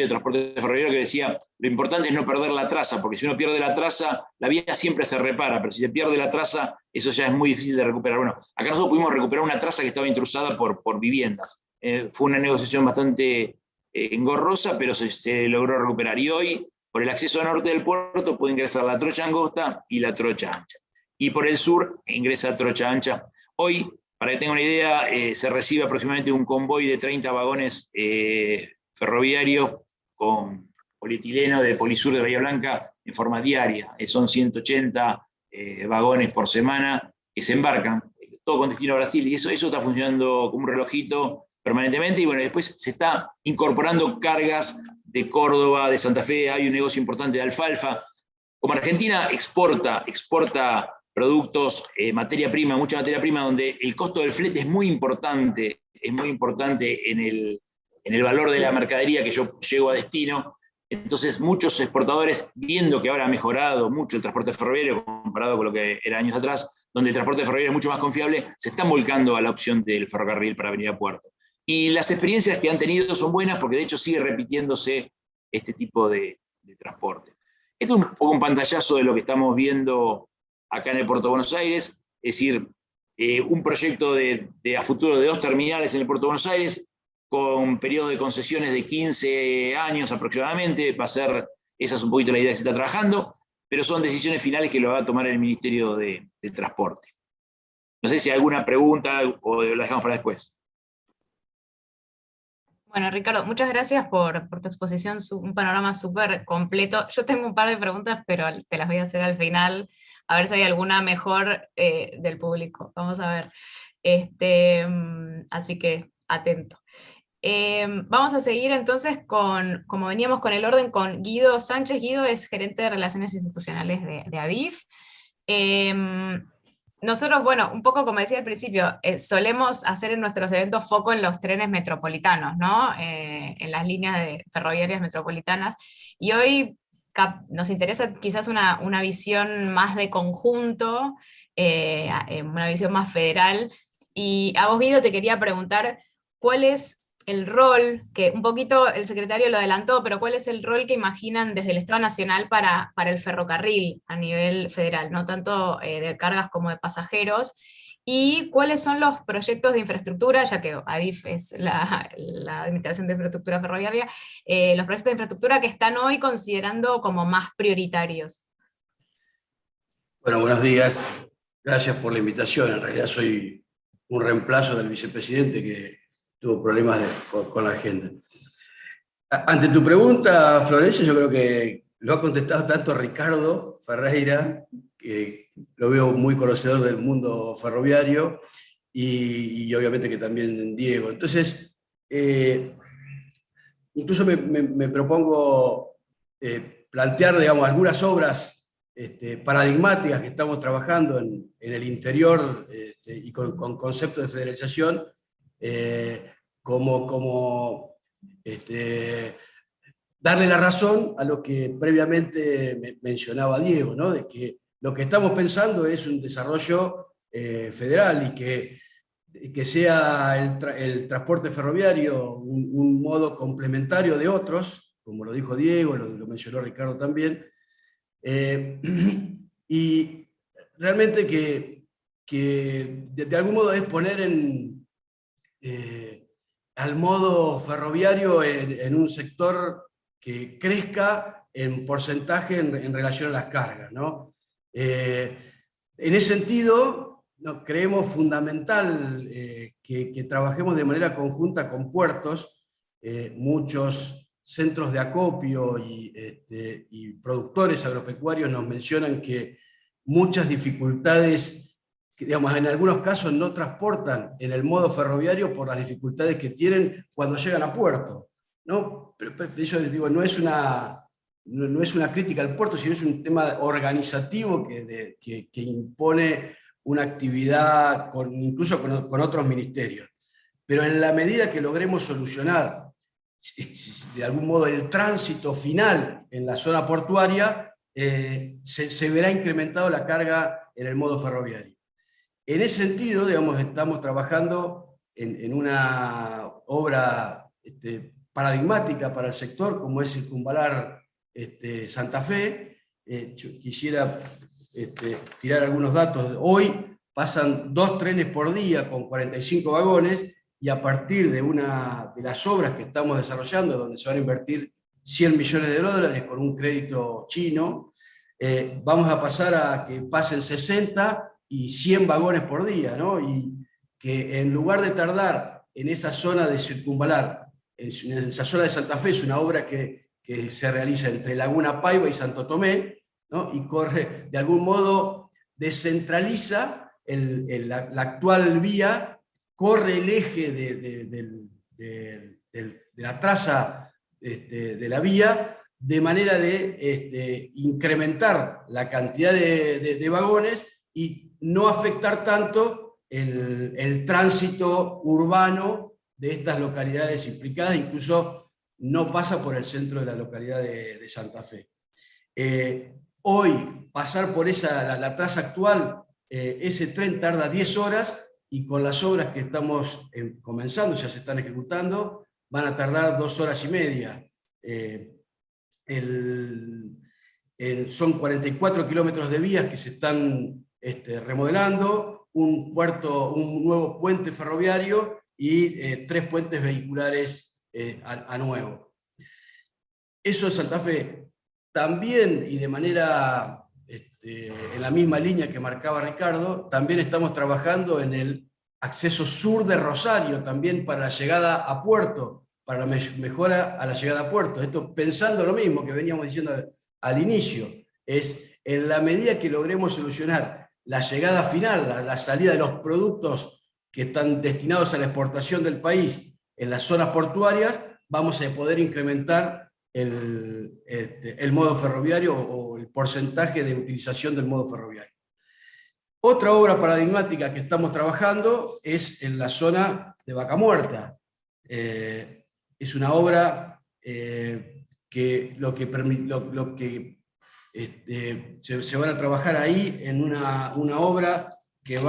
Transporte Ferroviario que decía, lo importante es no perder la traza, porque si uno pierde la traza, la vía siempre se repara, pero si se pierde la traza, eso ya es muy difícil de recuperar. Bueno, acá nosotros pudimos recuperar una traza que estaba intrusada por viviendas. Fue una negociación bastante engorrosa, pero se logró recuperar. Y hoy, por el acceso norte del puerto, puede ingresar la trocha angosta y la trocha ancha. Y por el sur ingresa trocha ancha. Hoy, para que tengan una idea, se recibe aproximadamente un convoy de 30 vagones ferroviarios con polietileno de Polisur de Bahía Blanca en forma diaria. Son 180 vagones por semana que se embarcan, todo con destino a Brasil, y eso está funcionando como un relojito permanentemente. Y bueno, después se está incorporando cargas de Córdoba, de Santa Fe. Hay un negocio importante de alfalfa. Como Argentina exporta productos, materia prima, mucha materia prima, donde el costo del flete es muy importante en el valor de la mercadería que yo llevo a destino. Entonces, muchos exportadores, viendo que ahora ha mejorado mucho el transporte ferroviario comparado con lo que era años atrás, donde el transporte ferroviario es mucho más confiable, se están volcando a la opción del ferrocarril para venir a puerto. Y las experiencias que han tenido son buenas porque de hecho sigue repitiéndose este tipo de transporte. Esto es un poco un pantallazo de lo que estamos viendo acá en el Puerto de Buenos Aires, es decir, un proyecto a futuro de 2 terminales en el Puerto de Buenos Aires, con periodos de concesiones de 15 años aproximadamente. Esa es un poquito la idea que se está trabajando, pero son decisiones finales que lo va a tomar el Ministerio de Transporte. No sé si hay alguna pregunta o la dejamos para después. Bueno, Ricardo, muchas gracias por tu exposición, un panorama súper completo. Yo tengo un par de preguntas, pero te las voy a hacer al final, a ver si hay alguna mejor del público. Vamos a ver. Así que, atento. Vamos a seguir entonces como veníamos con el orden, con Guido Sánchez. Guido es gerente de Relaciones Institucionales de ADIF. Nosotros, bueno, un poco como decía al principio, solemos hacer en nuestros eventos foco en los trenes metropolitanos, ¿no? En las líneas ferroviarias metropolitanas. Y hoy nos interesa quizás una visión más de conjunto, una visión más federal. Y a vos, Guido, te quería preguntar, ¿cuál es el rol, que un poquito el secretario lo adelantó, pero cuál es el rol que imaginan desde el Estado Nacional para el ferrocarril a nivel federal, no tanto de cargas como de pasajeros? ¿Y cuáles son los proyectos de infraestructura, ya que ADIF es la Administración de Infraestructura Ferroviaria, los proyectos de infraestructura que están hoy considerando como más prioritarios? Bueno, buenos días. Gracias por la invitación. En realidad soy un reemplazo del vicepresidente que tuvo problemas con la agenda. Ante tu pregunta, Florencia, yo creo que lo ha contestado tanto Ricardo Ferreira, que lo veo muy conocedor del mundo ferroviario, y obviamente que también Diego. Entonces, incluso me propongo plantear, digamos, algunas obras paradigmáticas que estamos trabajando en el interior y con conceptos de federalización, como darle la razón a lo que previamente mencionaba Diego, ¿no? De que lo que estamos pensando es un desarrollo federal y que sea el transporte ferroviario un modo complementario de otros, como lo dijo Diego, lo mencionó Ricardo también, y realmente que de algún modo es poner al modo ferroviario en un sector que crezca en porcentaje en relación a las cargas, ¿no? En ese sentido, creemos fundamental que trabajemos de manera conjunta con puertos. Muchos centros de acopio y productores agropecuarios nos mencionan que muchas dificultades, digamos, en algunos casos no transportan en el modo ferroviario por las dificultades que tienen cuando llegan a puerto, ¿no? Pero eso, digo, no es una crítica al puerto, sino es un tema organizativo que impone una actividad incluso con otros ministerios. Pero en la medida que logremos solucionar de algún modo el tránsito final en la zona portuaria, se verá incrementado la carga en el modo ferroviario. En ese sentido, digamos, estamos trabajando en una obra paradigmática para el sector, como es Circunvalar Santa Fe. Yo quisiera tirar algunos datos. Hoy pasan 2 trenes por día con 45 vagones, y a partir de las obras que estamos desarrollando, donde se van a invertir $100 millones con un crédito chino, vamos a pasar a que pasen 60 y 100 vagones por día, ¿no? Y que en lugar de tardar en esa zona de Circunvalar, en esa zona de Santa Fe, es una obra que se realiza entre Laguna Paiva y Santo Tomé, ¿no? Y corre, de algún modo, descentraliza la actual vía, corre el eje de la traza de la vía, de manera de incrementar la cantidad de vagones y no afectar tanto el tránsito urbano de estas localidades implicadas, incluso no pasa por el centro de la localidad de Santa Fe. Hoy, pasar por la traza actual, ese tren tarda 10 horas, y con las obras que estamos comenzando, ya se están ejecutando, van a tardar 2 horas y media. Son 44 kilómetros de vías que se están remodelando, un nuevo puente ferroviario y 3 puentes vehiculares a nuevo. Eso es Santa Fe. También, y de manera en la misma línea que marcaba Ricardo, también estamos trabajando en el acceso sur de Rosario, también para la llegada a puerto, para la mejora a la llegada a puerto. Esto pensando lo mismo que veníamos diciendo al inicio, es en la medida que logremos solucionar la llegada final, la salida de los productos que están destinados a la exportación del país en las zonas portuarias, vamos a poder incrementar el modo ferroviario o el porcentaje de utilización del modo ferroviario. Otra obra paradigmática que estamos trabajando es en la zona de Vaca Muerta. Es una obra que se van a trabajar ahí en una obra que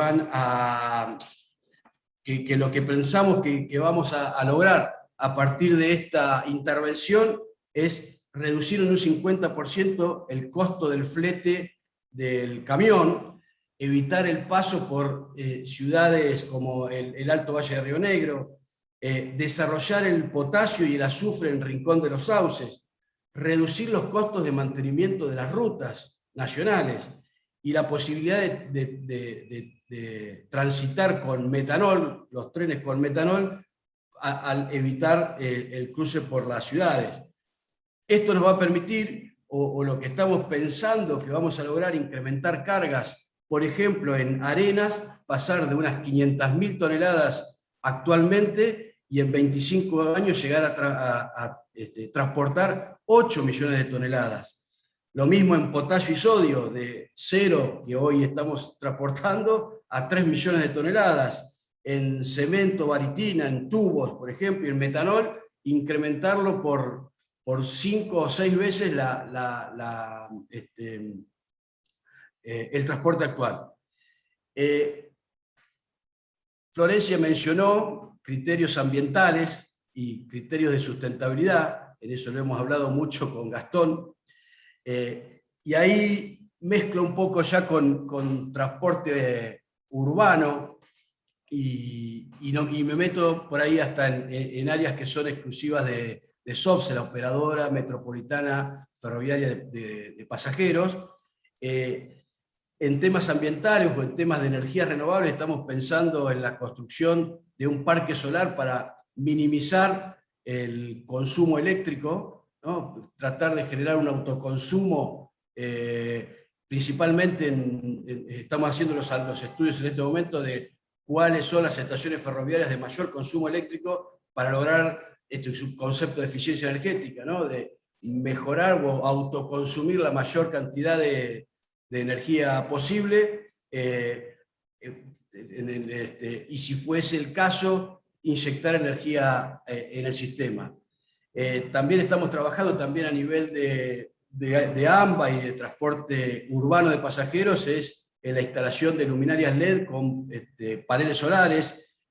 que lo que pensamos que vamos a lograr a partir de esta intervención es reducir en un 50% el costo del flete del camión, evitar el paso por ciudades como el Alto Valle de Río Negro, desarrollar el potasio y el azufre en Rincón de los Sauces, reducir los costos de mantenimiento de las rutas nacionales y la posibilidad de transitar con metanol, los trenes con metanol, al evitar el cruce por las ciudades. Esto nos va a permitir, o lo que estamos pensando que vamos a lograr, incrementar cargas, por ejemplo, en Arenas, pasar de unas 500.000 toneladas actualmente, y en 25 años llegar a transportar 8 millones de toneladas. Lo mismo en potasio y sodio, de 0, que hoy estamos transportando, a 3 millones de toneladas. En cemento, varitina, en tubos, por ejemplo, y en metanol, incrementarlo por 5 o 6 veces el transporte actual. Florencia mencionó criterios ambientales y criterios de sustentabilidad, en eso lo hemos hablado mucho con Gastón, y ahí mezclo un poco ya con transporte urbano, y me meto por ahí hasta en áreas que son exclusivas de SOFSE, la operadora metropolitana ferroviaria de pasajeros. En temas ambientales o en temas de energías renovables estamos pensando en la construcción de un parque solar para minimizar el consumo eléctrico, ¿no? Tratar de generar un autoconsumo, principalmente estamos haciendo los estudios en este momento de cuáles son las estaciones ferroviarias de mayor consumo eléctrico para lograr este concepto de eficiencia energética, ¿no? De mejorar o autoconsumir la mayor cantidad de energía posible, y si fuese el caso, inyectar energía en el sistema. También estamos trabajando también a nivel de AMBA y de transporte urbano de pasajeros, es en la instalación de luminarias LED con paneles solares,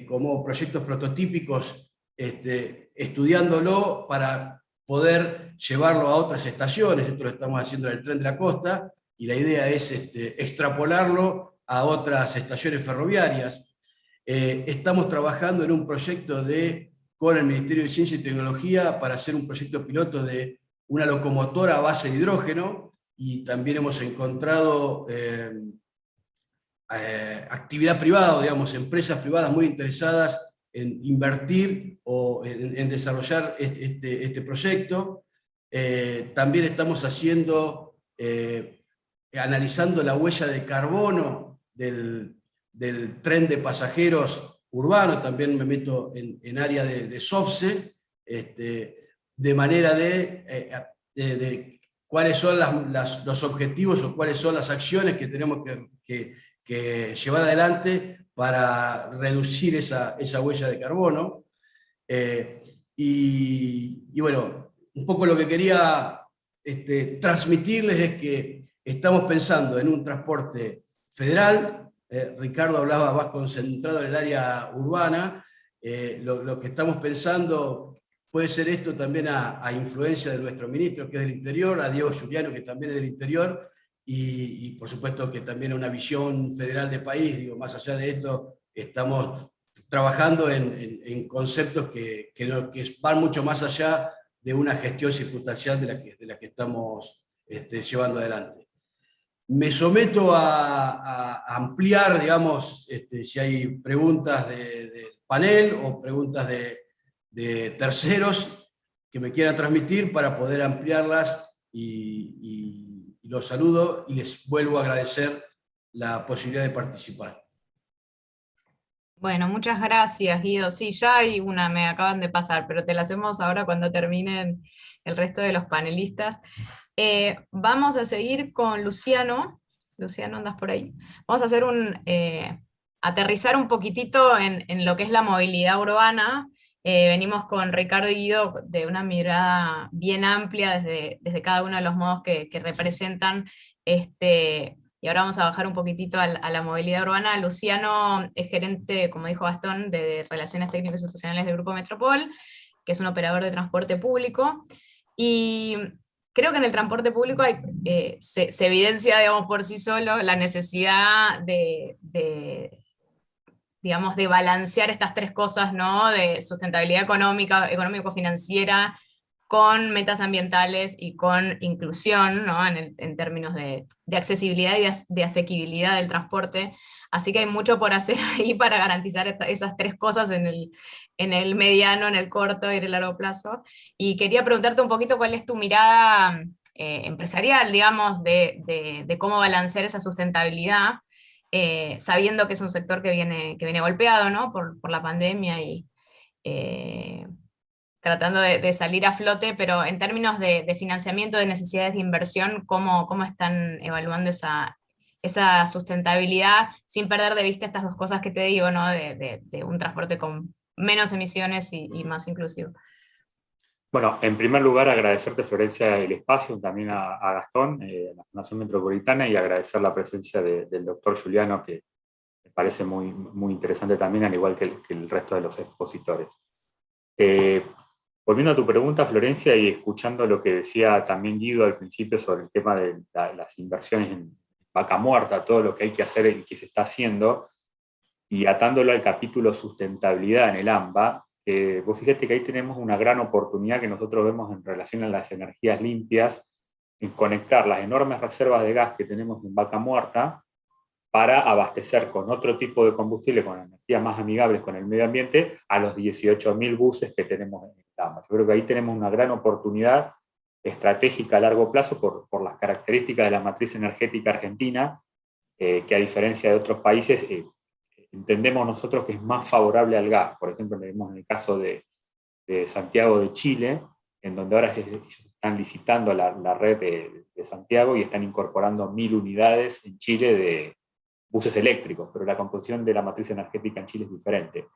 como proyectos prototípicos, estudiándolo para poder llevarlo a otras estaciones. Esto lo estamos haciendo en el Tren de la Costa, y la idea es extrapolarlo a otras estaciones ferroviarias. Estamos trabajando en un proyecto con el Ministerio de Ciencia y Tecnología para hacer un proyecto piloto de una locomotora a base de hidrógeno, y también hemos encontrado actividad privada, digamos, empresas privadas muy interesadas en invertir o en desarrollar este proyecto. También estamos analizando la huella de carbono del tren de pasajeros urbano, también me meto en área de SOFSE, de manera de cuáles son los objetivos o cuáles son las acciones que tenemos que llevar adelante para reducir esa huella de carbono. Y bueno, un poco lo que quería transmitirles es que estamos pensando en un transporte federal. Ricardo hablaba más concentrado en el área urbana. Lo que estamos pensando puede ser esto también a influencia de nuestro ministro, que es del interior, a Diego Giuliano, que también es del interior, y por supuesto que también una visión federal de país. Digo, más allá de esto, estamos trabajando en conceptos que van mucho más allá de una gestión circunstancial de la que estamos llevando adelante. Me someto a ampliar, digamos, si hay preguntas del panel o preguntas de terceros que me quieran transmitir para poder ampliarlas, y los saludo y les vuelvo a agradecer la posibilidad de participar. Bueno, muchas gracias, Guido. Sí, ya hay una, me acaban de pasar, pero te la hacemos ahora cuando terminen el resto de los panelistas. Vamos a seguir con Luciano. Luciano, ¿andas por ahí? Vamos a hacer aterrizar un poquitito en lo que es la movilidad urbana. Venimos con Ricardo y Guido de una mirada bien amplia desde cada uno de los modos que representan y ahora vamos a bajar un poquitito a la movilidad urbana. Luciano es gerente, como dijo Gastón, de Relaciones Técnicas Institucionales de Grupo Metropol, que es un operador de transporte público. Y creo que en el transporte público se evidencia, digamos, por sí solo la necesidad digamos, de balancear estas tres cosas, ¿no? De sustentabilidad económica, económico-financiera, con metas ambientales y con inclusión, ¿no? en términos de accesibilidad y de asequibilidad del transporte. Así que hay mucho por hacer ahí para garantizar esas tres cosas en el mediano, en el corto y en el largo plazo. Y quería preguntarte un poquito cuál es tu mirada empresarial, digamos, de cómo balancear esa sustentabilidad, sabiendo que es un sector que viene golpeado, ¿no? por la pandemia y tratando de salir a flote, pero en términos de financiamiento, de necesidades de inversión, ¿cómo están evaluando esa sustentabilidad sin perder de vista estas dos cosas que te digo, ¿no? de un transporte con menos emisiones y más inclusivo? Bueno, en primer lugar agradecerte, Florencia, el espacio, también a Gastón, a la Fundación Metropolitana, y agradecer la presencia del doctor Giuliano, que me parece muy, muy interesante también, al igual que el resto de los expositores. Volviendo a tu pregunta, Florencia, y escuchando lo que decía también Guido al principio sobre el tema de las inversiones en vaca muerta, todo lo que hay que hacer y que se está haciendo, y atándolo al capítulo sustentabilidad en el AMBA, vos fíjate que ahí tenemos una gran oportunidad que nosotros vemos en relación a las energías limpias, en conectar las enormes reservas de gas que tenemos en vaca muerta para abastecer con otro tipo de combustible, con energías más amigables con el medio ambiente, a los 18.000 buses que tenemos en el AMBA. Yo creo que ahí tenemos una gran oportunidad estratégica a largo plazo por las características de la matriz energética argentina, que a diferencia de otros países, entendemos nosotros que es más favorable al gas. Por ejemplo, vemos en el caso de Santiago de Chile, en donde ahora ellos están licitando la red de Santiago y están incorporando 1.000 unidades en Chile de buses eléctricos, pero la composición de la matriz energética en Chile es diferente.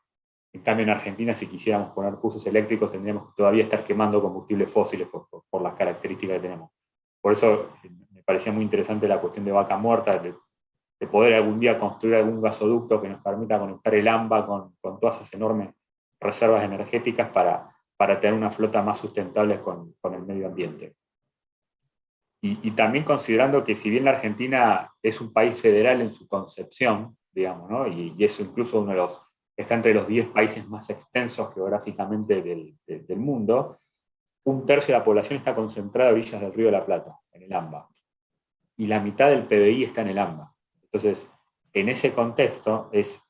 En cambio, en Argentina, si quisiéramos poner buses eléctricos, tendríamos que todavía estar quemando combustibles fósiles por las características que tenemos. Por eso me parecía muy interesante la cuestión de vaca muerta, de poder algún día construir algún gasoducto que nos permita conectar el AMBA con todas esas enormes reservas energéticas para tener una flota más sustentable con el medio ambiente. Y también considerando que si bien la Argentina es un país federal en su concepción, digamos, ¿no? y eso incluso está entre los 10 países más extensos geográficamente del mundo, 1/3 de la población está concentrada a orillas del Río de la Plata, en el AMBA. Y la mitad del PBI está en el AMBA. Entonces, en ese contexto es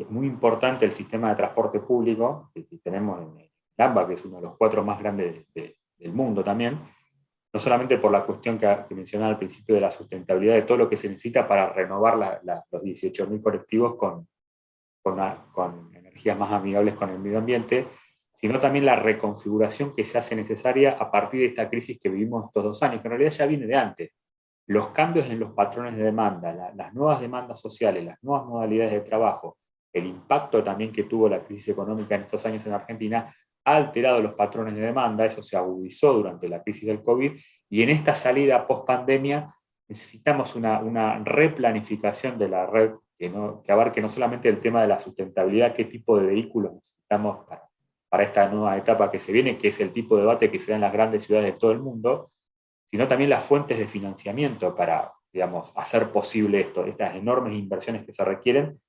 muy importante el sistema de transporte público que tenemos en el AMBA, que es uno de los 4 más grandes del mundo también, no solamente por la cuestión que mencionaba al principio de la sustentabilidad, de todo lo que se necesita para renovar los 18.000 colectivos con energías más amigables con el medio ambiente, sino también la reconfiguración que se hace necesaria a partir de esta crisis que vivimos estos 2 años, que en realidad ya viene de antes. Los cambios en los patrones de demanda, las nuevas demandas sociales, las nuevas modalidades de trabajo, el impacto también que tuvo la crisis económica en estos años en Argentina, ha alterado los patrones de demanda, eso se agudizó durante la crisis del COVID, y en esta salida post-pandemia necesitamos una replanificación de la red que abarque no solamente el tema de la sustentabilidad, qué tipo de vehículos necesitamos para esta nueva etapa que se viene, que es el tipo de debate que se da en las grandes ciudades de todo el mundo, sino también las fuentes de financiamiento para, digamos, hacer posible esto, estas enormes inversiones que se requieren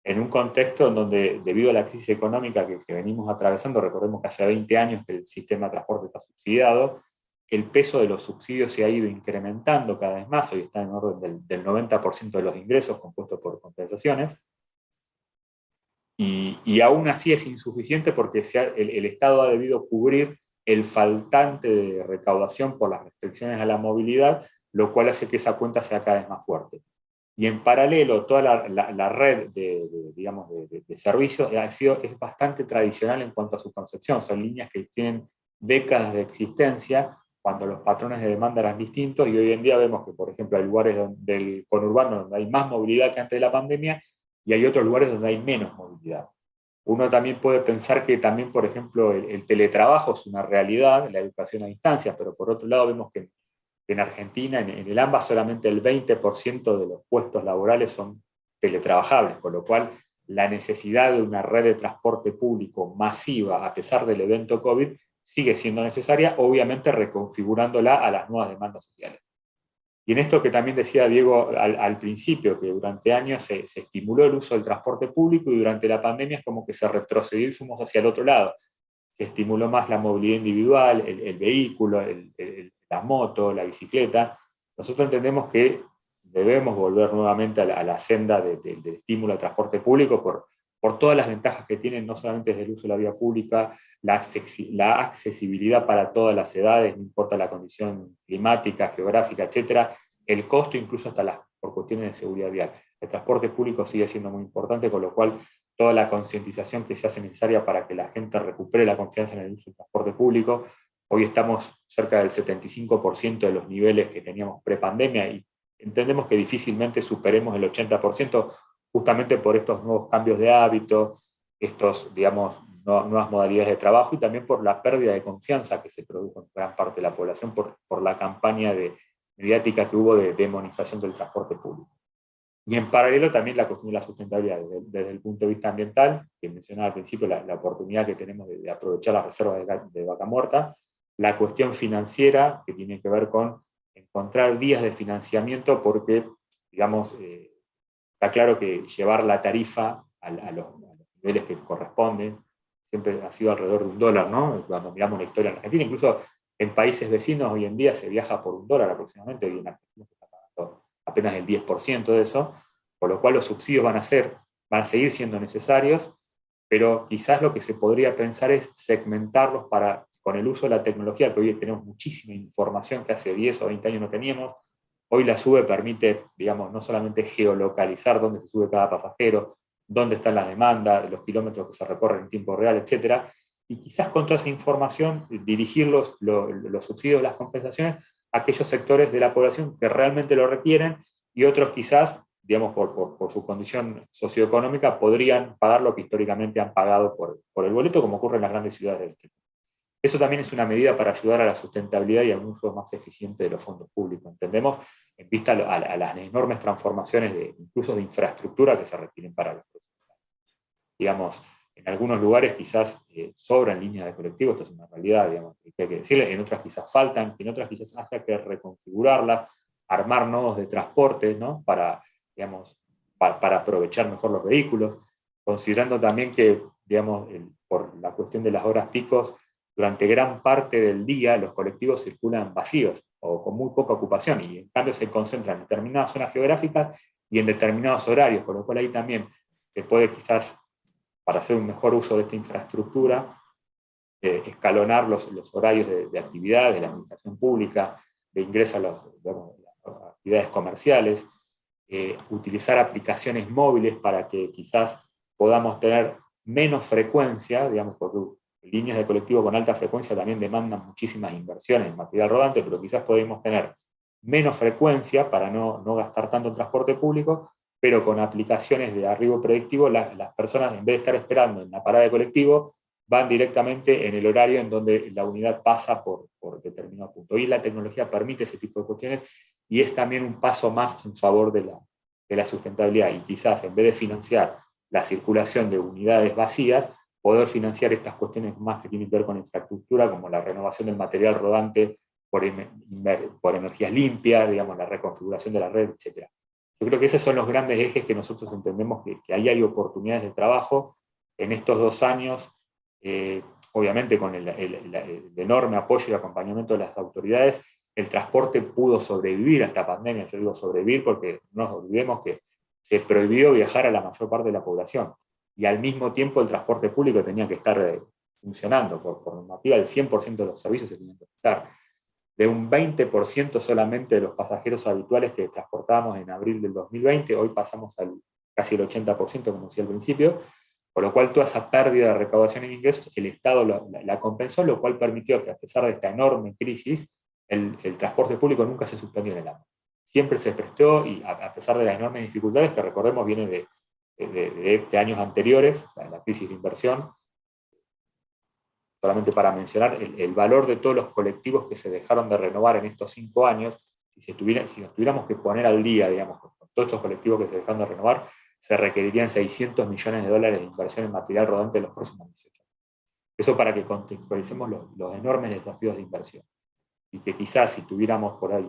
en un contexto en donde, debido a la crisis económica que venimos atravesando, recordemos que hace 20 años que el sistema de transporte está subsidiado, el peso de los subsidios se ha ido incrementando cada vez más, hoy está en orden del 90% de los ingresos compuestos por compensaciones, y aún así es insuficiente porque el Estado ha debido cubrir el faltante de recaudación por las restricciones a la movilidad, lo cual hace que esa cuenta sea cada vez más fuerte. Y en paralelo, toda la red de servicios es bastante tradicional en cuanto a su concepción. Son líneas que tienen décadas de existencia, cuando los patrones de demanda eran distintos, y hoy en día vemos que, por ejemplo, hay lugares del conurbano donde hay más movilidad que antes de la pandemia, y hay otros lugares donde hay menos movilidad. Uno también puede pensar que también, por ejemplo, el teletrabajo es una realidad, la educación a distancia, pero por otro lado vemos que en Argentina, en el AMBA, solamente el 20% de los puestos laborales son teletrabajables, con lo cual la necesidad de una red de transporte público masiva, a pesar del evento COVID, sigue siendo necesaria, obviamente reconfigurándola a las nuevas demandas sociales. Y en esto que también decía Diego al principio, que durante años se estimuló el uso del transporte público y durante la pandemia es como que se retrocedió y fuimos hacia el otro lado. Se estimuló más la movilidad individual, el vehículo, la moto, la bicicleta. Nosotros entendemos que debemos volver nuevamente a la senda del estímulo al transporte público por todas las ventajas que tienen, no solamente desde el uso de la vía pública, la accesibilidad para todas las edades, no importa la condición climática, geográfica, etcétera, el costo incluso hasta por cuestiones de seguridad vial. El transporte público sigue siendo muy importante, con lo cual toda la concientización que se hace necesaria para que la gente recupere la confianza en el uso del transporte público. Hoy estamos cerca del 75% de los niveles que teníamos pre-pandemia y entendemos que difícilmente superemos el 80%, justamente por estos nuevos cambios de hábito, estos, digamos, nuevas modalidades de trabajo y también por la pérdida de confianza que se produjo en gran parte de la población por la campaña mediática que hubo de demonización del transporte público. Y en paralelo también la cuestión de la sustentabilidad, desde el punto de vista ambiental, que mencionaba al principio la oportunidad que tenemos de aprovechar las reservas de vaca muerta, la cuestión financiera, que tiene que ver con encontrar vías de financiamiento, porque, digamos, está claro que llevar la tarifa a los niveles que corresponden siempre ha sido alrededor de $1, ¿no? Cuando miramos la historia en Argentina, incluso en países vecinos hoy en día se viaja por $1 aproximadamente, y en Argentina se está pagando apenas el 10% de eso, por lo cual los subsidios van a seguir siendo necesarios, pero quizás lo que se podría pensar es segmentarlos con el uso de la tecnología, que hoy tenemos muchísima información que hace 10 o 20 años no teníamos. Hoy la SUBE permite, digamos, no solamente geolocalizar dónde se sube cada pasajero, dónde están las demandas, los kilómetros que se recorren en tiempo real, etc. Y quizás con toda esa información dirigir los subsidios, las compensaciones, a aquellos sectores de la población que realmente lo requieren, y otros quizás, digamos, por su condición socioeconómica, podrían pagar lo que históricamente han pagado por el boleto, como ocurre en las grandes ciudades del país. Eso también es una medida para ayudar a la sustentabilidad y a un uso más eficiente de los fondos públicos. Entendemos, en vista a las enormes transformaciones incluso de infraestructura que se requieren para los próximos años. Digamos, en algunos lugares quizás sobran líneas de colectivos, esto es una realidad, digamos, que hay que decirle, en otras quizás faltan, en otras quizás haya que reconfigurarlas, armar nodos de transporte, ¿no? para aprovechar mejor los vehículos, considerando también que, digamos, por la cuestión de las horas picos, durante gran parte del día los colectivos circulan vacíos o con muy poca ocupación, y en cambio se concentran en determinadas zonas geográficas y en determinados horarios, con lo cual ahí también se puede quizás, para hacer un mejor uso de esta infraestructura, escalonar los horarios de actividad de la administración pública, de ingreso a las actividades comerciales, utilizar aplicaciones móviles para que quizás podamos tener menos frecuencia, digamos, porque líneas de colectivo con alta frecuencia también demandan muchísimas inversiones en material rodante, pero quizás podemos tener menos frecuencia para no gastar tanto en transporte público, pero con aplicaciones de arribo predictivo, las personas, en vez de estar esperando en la parada de colectivo, van directamente en el horario en donde la unidad pasa por determinado punto. Hoy la tecnología permite ese tipo de cuestiones y es también un paso más en favor de la sustentabilidad, y quizás en vez de financiar la circulación de unidades vacías, poder financiar estas cuestiones más que tienen que ver con infraestructura, como la renovación del material rodante por energías limpias, digamos, la reconfiguración de la red, etc. Yo creo que esos son los grandes ejes que nosotros entendemos que ahí hay oportunidades de trabajo en estos 2 años, obviamente con el enorme apoyo y acompañamiento de las autoridades. El transporte pudo sobrevivir a esta pandemia. Yo digo sobrevivir porque no nos olvidemos que se prohibió viajar a la mayor parte de la población, y al mismo tiempo el transporte público tenía que estar funcionando. Por normativa, el 100% de los servicios se tenían que prestar. De un 20% solamente de los pasajeros habituales que transportábamos en abril del 2020, hoy pasamos al casi el 80%, como decía al principio, por lo cual toda esa pérdida de recaudación en ingresos, el Estado la compensó, lo cual permitió que, a pesar de esta enorme crisis, el transporte público nunca se suspendió en el año. Siempre se prestó, y a pesar de las enormes dificultades, que recordemos viene de años anteriores, la crisis de inversión. Solamente para mencionar el valor de todos los colectivos que se dejaron de renovar en estos 5 años, si nos tuviéramos que poner al día, digamos, con todos estos colectivos que se dejaron de renovar, se requerirían $600 millones de inversión en material rodante en los próximos 18 años. Eso para que contextualicemos los enormes desafíos de inversión. Y que quizás si tuviéramos por ahí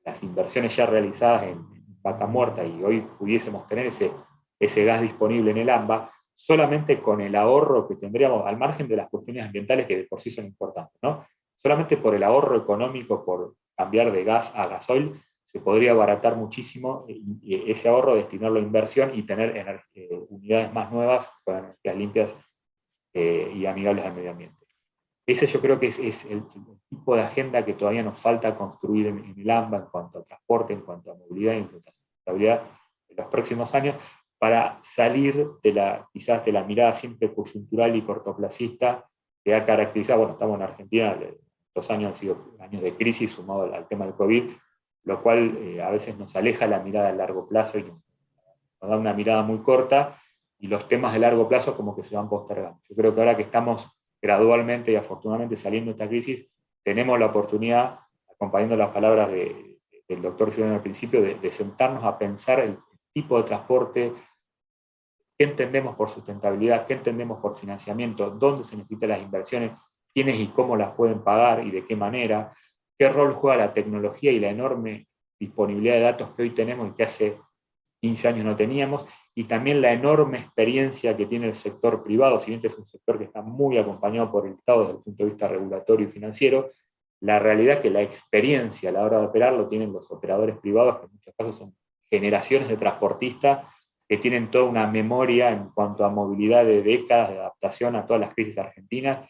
las inversiones ya realizadas en Vaca Muerta, y hoy pudiésemos tener ese gas disponible en el AMBA, solamente con el ahorro que tendríamos, al margen de las cuestiones ambientales que de por sí son importantes, ¿no? Solamente por el ahorro económico, por cambiar de gas a gasoil, se podría abaratar muchísimo, y ese ahorro destinarlo a inversión y tener unidades más nuevas con energías limpias y amigables al medio ambiente. Ese yo creo que es el tipo de agenda que todavía nos falta construir en el AMBA en cuanto a transporte, en cuanto a movilidad y en cuanto a sustentabilidad en los próximos años, para salir quizás de la mirada siempre coyuntural y cortoplacista que ha caracterizado. Bueno, estamos en Argentina, 2 años han sido años de crisis sumado al tema del COVID, lo cual a veces nos aleja la mirada a largo plazo y nos da una mirada muy corta, y los temas de largo plazo como que se van postergando. Yo creo que ahora que estamos gradualmente y afortunadamente saliendo de esta crisis, tenemos la oportunidad, acompañando las palabras del doctor Juliano al principio, de sentarnos a pensar el tipo de transporte, qué entendemos por sustentabilidad, qué entendemos por financiamiento, dónde se necesitan las inversiones, quiénes y cómo las pueden pagar y de qué manera, qué rol juega la tecnología y la enorme disponibilidad de datos que hoy tenemos y que hace 15 años no teníamos, y también la enorme experiencia que tiene el sector privado. Si bien este es un sector que está muy acompañado por el Estado desde el punto de vista regulatorio y financiero, la realidad es que la experiencia a la hora de operar lo tienen los operadores privados, que en muchos casos son generaciones de transportistas que tienen toda una memoria en cuanto a movilidad de décadas de adaptación a todas las crisis argentinas,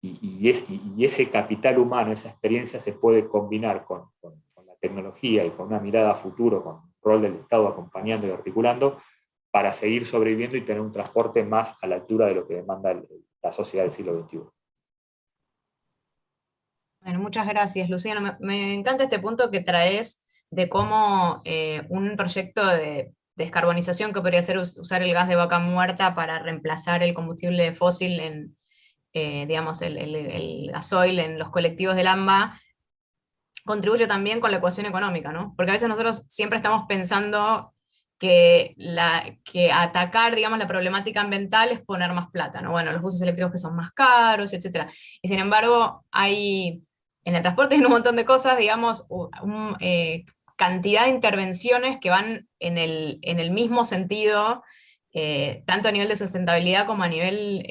y ese capital humano, esa experiencia se puede combinar con la tecnología y con una mirada a futuro, con el rol del Estado acompañando y articulando, para seguir sobreviviendo y tener un transporte más a la altura de lo que demanda la sociedad del siglo XXI. Bueno, muchas gracias, Luciano. Me encanta este punto que traes de cómo un proyecto de descarbonización, que podría ser usar el gas de vaca muerta para reemplazar el combustible fósil en, digamos, el gasoil en los colectivos del AMBA, contribuye también con la ecuación económica, ¿no? Porque a veces nosotros siempre estamos pensando que atacar, digamos, la problemática ambiental es poner más plata, ¿no? Bueno, los buses eléctricos que son más caros, etc. Y sin embargo, en el transporte hay un montón de cosas, digamos, cantidad de intervenciones que van en el mismo sentido, tanto a nivel de sustentabilidad como a nivel,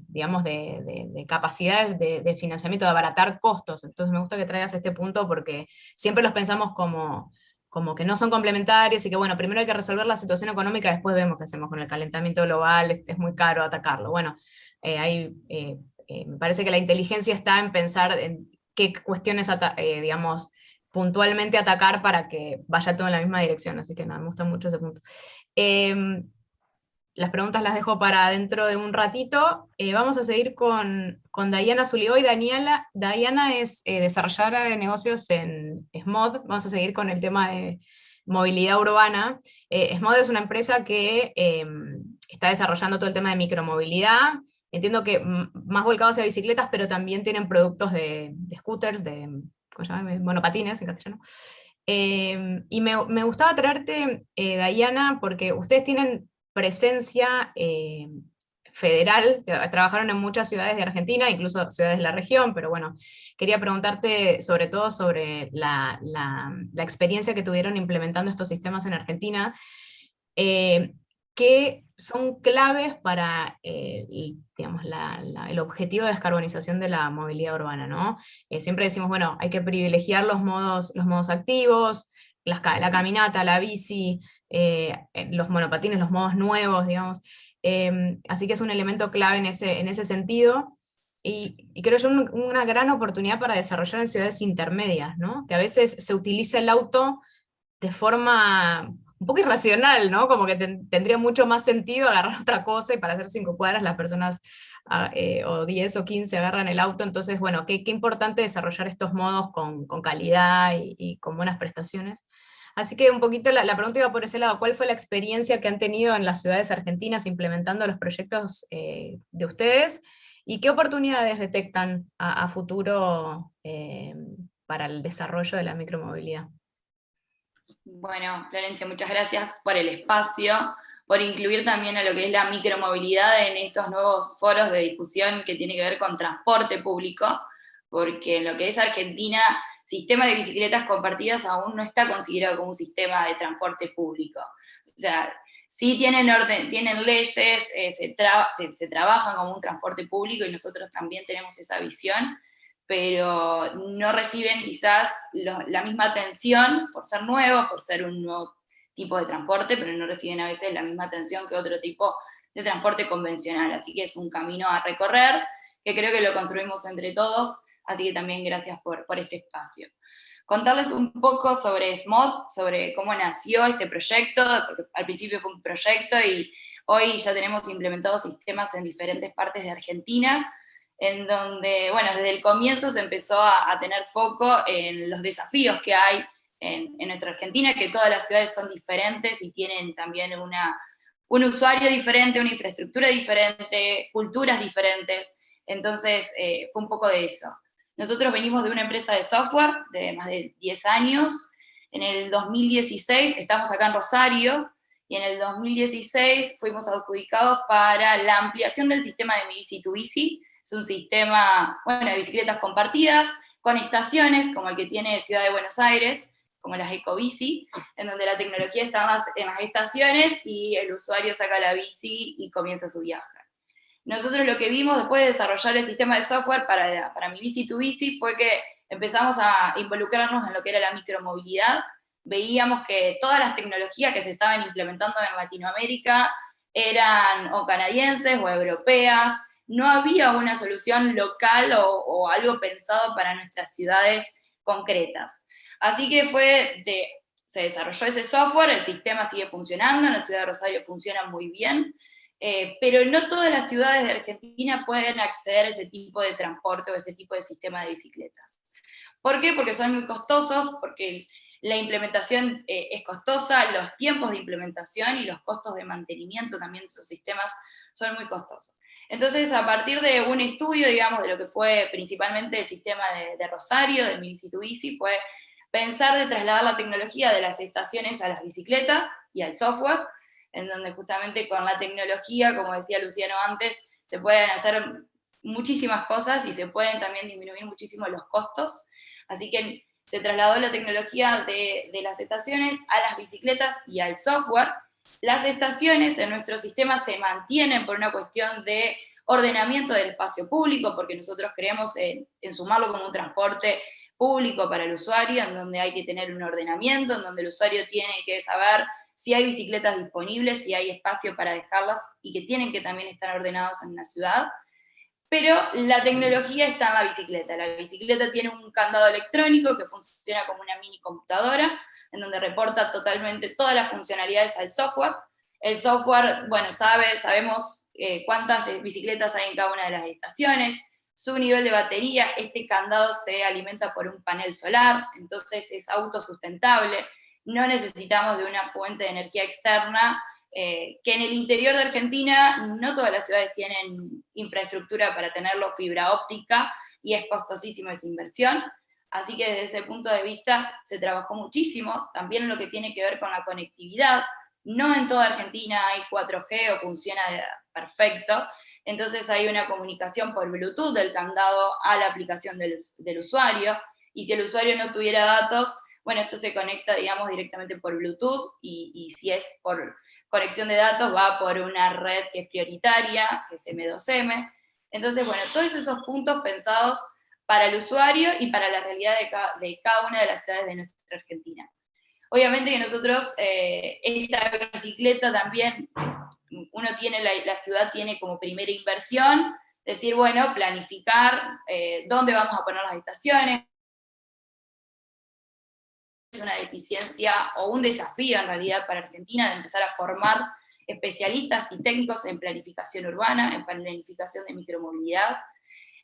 digamos, de capacidades de financiamiento, de abaratar costos. Entonces me gusta que traigas este punto porque siempre los pensamos como que no son complementarios y que, bueno, primero hay que resolver la situación económica, después vemos qué hacemos con el calentamiento global, es muy caro atacarlo. Bueno, me parece que la inteligencia está en pensar en qué cuestiones, digamos, puntualmente atacar para que vaya todo en la misma dirección, así que nada, me gusta mucho ese punto. las preguntas las dejo para dentro de un ratito. Vamos a seguir con Dayana Zulió. Dayana es desarrolladora de negocios en SMOD. Vamos a seguir con el tema de movilidad urbana. SMOD es una empresa que está desarrollando todo el tema de micromovilidad. Entiendo que más volcado hacia bicicletas, pero también tienen productos de scooters, ¿cómo se llama? Monopatines en castellano. Y me gustaba traerte, Dayana, porque ustedes tienen presencia federal, trabajaron en muchas ciudades de Argentina, incluso ciudades de la región, pero bueno, quería preguntarte sobre todo sobre la experiencia que tuvieron implementando estos sistemas en Argentina, que son claves para digamos, el objetivo de descarbonización de la movilidad urbana, ¿no? Siempre decimos, bueno, hay que privilegiar los modos activos, la caminata, la bici, los monopatines, los modos nuevos, digamos. Así que es un elemento clave en ese sentido. Y creo yo una gran oportunidad para desarrollar en ciudades intermedias, ¿no? Que a veces se utiliza el auto de forma un poco irracional, ¿no? Como que tendría mucho más sentido agarrar otra cosa, y para hacer 5 cuadras las personas o 10 o 15 agarran el auto. Entonces, bueno, qué importante desarrollar estos modos con calidad y con buenas prestaciones. Así que un poquito la pregunta iba por ese lado. ¿Cuál fue la experiencia que han tenido en las ciudades argentinas implementando los proyectos de ustedes? ¿Y qué oportunidades detectan a futuro para el desarrollo de la micromovilidad? Bueno, Florencia, muchas gracias por el espacio, por incluir también a lo que es la micromovilidad en estos nuevos foros de discusión que tiene que ver con transporte público, porque en lo que es Argentina, sistema de bicicletas compartidas aún no está considerado como un sistema de transporte público. O sea, sí tienen leyes, se trabajan como un transporte público, y nosotros también tenemos esa visión, pero no reciben quizás la misma atención por ser nuevos, por ser un nuevo tipo de transporte, pero no reciben a veces la misma atención que otro tipo de transporte convencional. Así que es un camino a recorrer, que creo que lo construimos entre todos, así que también gracias por este espacio. Contarles un poco sobre SMOD, sobre cómo nació este proyecto, porque al principio fue un proyecto y hoy ya tenemos implementados sistemas en diferentes partes de Argentina, en donde, bueno, desde el comienzo se empezó a tener foco en los desafíos que hay en nuestra Argentina, que todas las ciudades son diferentes y tienen también un usuario diferente, una infraestructura diferente, culturas diferentes. Entonces, fue un poco de eso. Nosotros venimos de una empresa de software de más de 10 años. En el 2016 estamos acá en Rosario, y en el 2016 fuimos adjudicados para la ampliación del sistema de Mi Bici tu Bici. Es un sistema, bueno, de bicicletas compartidas, con estaciones, como el que tiene Ciudad de Buenos Aires, como las Ecobici, en donde la tecnología está en las estaciones y el usuario saca la bici y comienza su viaje. Nosotros lo que vimos después de desarrollar el sistema de software para Mi Bici tu Bici fue que empezamos a involucrarnos en lo que era la micromovilidad. Veíamos que todas las tecnologías que se estaban implementando en Latinoamérica eran o canadienses o europeas. No había una solución local o algo pensado para nuestras ciudades concretas. Así que se desarrolló ese software, el sistema sigue funcionando, en la ciudad de Rosario funciona muy bien, pero no todas las ciudades de Argentina pueden acceder a ese tipo de transporte o ese tipo de sistema de bicicletas. ¿Por qué? Porque son muy costosos, porque la implementación es costosa, los tiempos de implementación y los costos de mantenimiento también de esos sistemas son muy costosos. Entonces, a partir de un estudio, digamos, de lo que fue principalmente el sistema de Rosario, de Mi Bici tu Bici, fue pensar de trasladar la tecnología de las estaciones a las bicicletas y al software, en donde justamente con la tecnología, como decía Luciano antes, se pueden hacer muchísimas cosas y se pueden también disminuir muchísimo los costos. Así que se trasladó la tecnología de las estaciones a las bicicletas y al software. Las estaciones en nuestro sistema se mantienen por una cuestión de ordenamiento del espacio público, porque nosotros creemos en sumarlo como un transporte público para el usuario, en donde hay que tener un ordenamiento, en donde el usuario tiene que saber si hay bicicletas disponibles, si hay espacio para dejarlas, y que tienen que también estar ordenados en una ciudad. Pero la tecnología está en la bicicleta. La bicicleta tiene un candado electrónico que funciona como una mini computadora, en donde reporta totalmente todas las funcionalidades al software. El software, bueno, sabemos cuántas bicicletas hay en cada una de las estaciones, su nivel de batería. Este candado se alimenta por un panel solar, entonces es autosustentable, no necesitamos de una fuente de energía externa, que en el interior de Argentina no todas las ciudades tienen infraestructura para tenerlo, fibra óptica, y es costosísima esa inversión. Así que desde ese punto de vista se trabajó muchísimo, también en lo que tiene que ver con la conectividad. No en toda Argentina hay 4G o funciona perfecto, entonces hay una comunicación por Bluetooth del candado a la aplicación del usuario, y si el usuario no tuviera datos, bueno, esto se conecta, digamos, directamente por Bluetooth, y si es por conexión de datos va por una red que es prioritaria, que es M2M. Entonces, bueno, todos esos puntos pensados para el usuario y para la realidad de cada una de las ciudades de nuestra Argentina. Obviamente que nosotros, esta bicicleta también, la ciudad tiene como primera inversión, decir, bueno, planificar dónde vamos a poner las estaciones. Es una deficiencia o un desafío en realidad para Argentina de empezar a formar especialistas y técnicos en planificación urbana, en planificación de micromovilidad.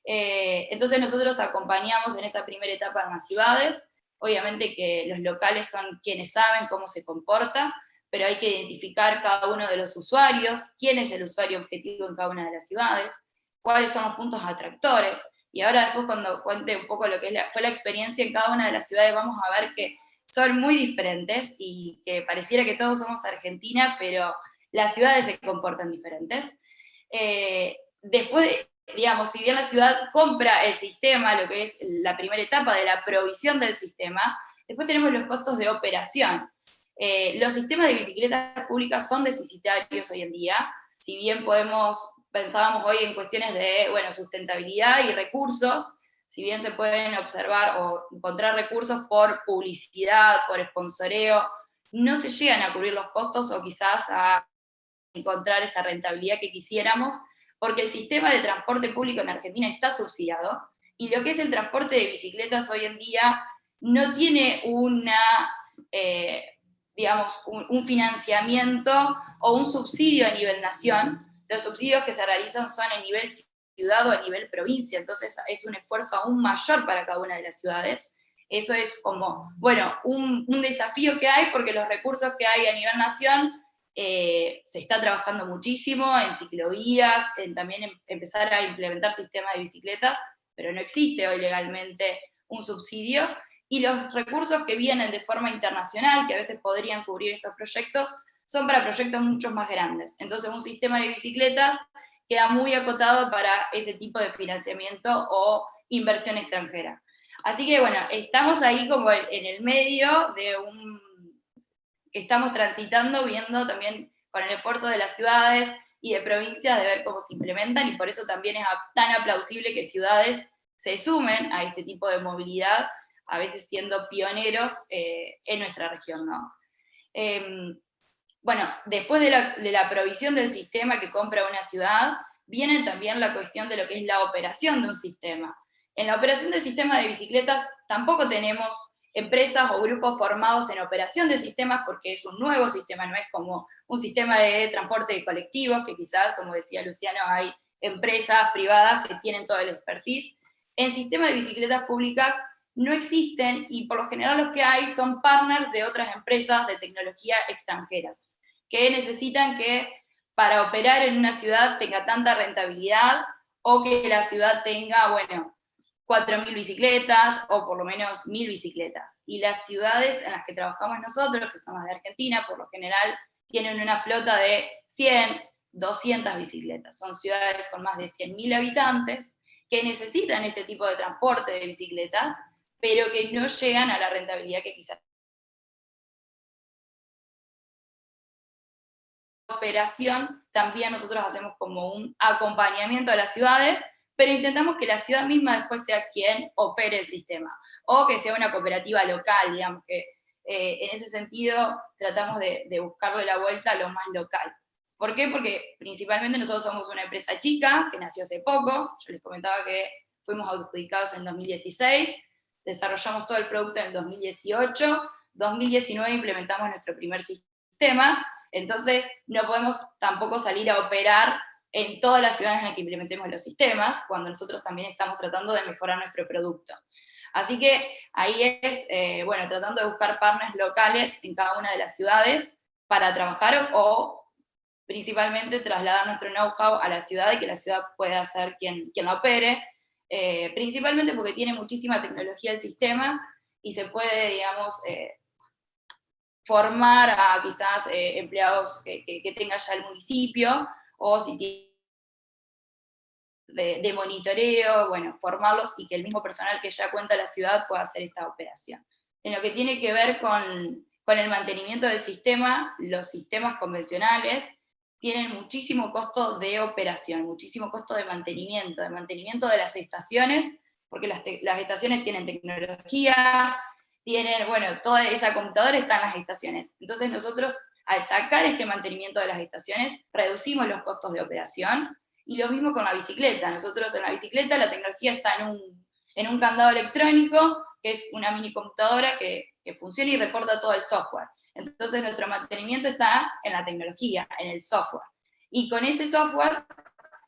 Entonces nosotros acompañamos en esa primera etapa en las ciudades. Obviamente que los locales son quienes saben cómo se comporta, pero hay que identificar cada uno de los usuarios, quién es el usuario objetivo en cada una de las ciudades, cuáles son los puntos atractores. Y ahora después, cuando cuente un poco lo que fue la experiencia en cada una de las ciudades, vamos a ver que son muy diferentes y que pareciera que todos somos Argentina, pero las ciudades se comportan diferentes. Después, digamos, si bien la ciudad compra el sistema, lo que es la primera etapa de la provisión del sistema, después tenemos los costos de operación. Los sistemas de bicicletas públicas son deficitarios hoy en día, si bien pensábamos hoy en cuestiones de, bueno, sustentabilidad y recursos, si bien se pueden observar o encontrar recursos por publicidad, por sponsoreo, no se llegan a cubrir los costos o quizás a encontrar esa rentabilidad que quisiéramos, porque el sistema de transporte público en Argentina está subsidiado, y lo que es el transporte de bicicletas hoy en día no tiene digamos, un financiamiento o un subsidio a nivel nación. Los subsidios que se realizan son a nivel ciudad o a nivel provincia, entonces es un esfuerzo aún mayor para cada una de las ciudades. Eso es como, bueno, un desafío que hay, porque los recursos que hay a nivel nación se está trabajando muchísimo en ciclovías, también empezar a implementar sistemas de bicicletas, pero no existe hoy legalmente un subsidio, y los recursos que vienen de forma internacional, que a veces podrían cubrir estos proyectos, son para proyectos mucho más grandes. Entonces un sistema de bicicletas queda muy acotado para ese tipo de financiamiento o inversión extranjera. Así que bueno, estamos ahí como en el medio de estamos transitando, viendo también con el esfuerzo de las ciudades y de provincias de ver cómo se implementan, y por eso también es tan aplausible que ciudades se sumen a este tipo de movilidad, a veces siendo pioneros en nuestra región, ¿no? Bueno, después de la provisión del sistema que compra una ciudad, viene también la cuestión de lo que es la operación de un sistema. En la operación del sistema de bicicletas tampoco tenemos empresas o grupos formados en operación de sistemas, porque es un nuevo sistema, no es como un sistema de transporte de colectivos, que quizás, como decía Luciano, hay empresas privadas que tienen todo el expertise. En sistemas de bicicletas públicas no existen, y por lo general los que hay son partners de otras empresas de tecnología extranjeras, que necesitan que para operar en una ciudad tenga tanta rentabilidad, o que la ciudad tenga, bueno, 4.000 bicicletas, o por lo menos 1.000 bicicletas. Y las ciudades en las que trabajamos nosotros, que son las de Argentina, por lo general tienen una flota de 100, 200 bicicletas. Son ciudades con más de 100.000 habitantes, que necesitan este tipo de transporte de bicicletas, pero que no llegan a la rentabilidad que quizás. Operación, también nosotros hacemos como un acompañamiento a las ciudades, pero intentamos que la ciudad misma después sea quien opere el sistema, o que sea una cooperativa local, digamos, que en ese sentido tratamos de buscarle la vuelta a lo más local. ¿Por qué? Porque principalmente nosotros somos una empresa chica, que nació hace poco. Yo les comentaba que fuimos adjudicados en 2016, desarrollamos todo el producto en 2018, 2019 implementamos nuestro primer sistema. Entonces, no podemos tampoco salir a operar en todas las ciudades en las que implementemos los sistemas, cuando nosotros también estamos tratando de mejorar nuestro producto. Así que ahí es, bueno, tratando de buscar partners locales en cada una de las ciudades para trabajar o principalmente trasladar nuestro know-how a la ciudad y que la ciudad pueda ser quien la opere, principalmente porque tiene muchísima tecnología el sistema y se puede, digamos, formar a quizás empleados que tenga ya el municipio, o si tiene de monitoreo, bueno, formarlos y que el mismo personal que ya cuenta la ciudad pueda hacer esta operación. En lo que tiene que ver con el mantenimiento del sistema, los sistemas convencionales tienen muchísimo costo de operación, muchísimo costo de mantenimiento de las estaciones, porque las estaciones tienen tecnología, tienen, bueno, toda esa computadora está en las estaciones. Entonces nosotros, al sacar este mantenimiento de las estaciones, reducimos los costos de operación, y lo mismo con la bicicleta. Nosotros en la bicicleta la tecnología está en un candado electrónico, que es una mini computadora que funciona y reporta todo el software. Entonces nuestro mantenimiento está en la tecnología, en el software. Y con ese software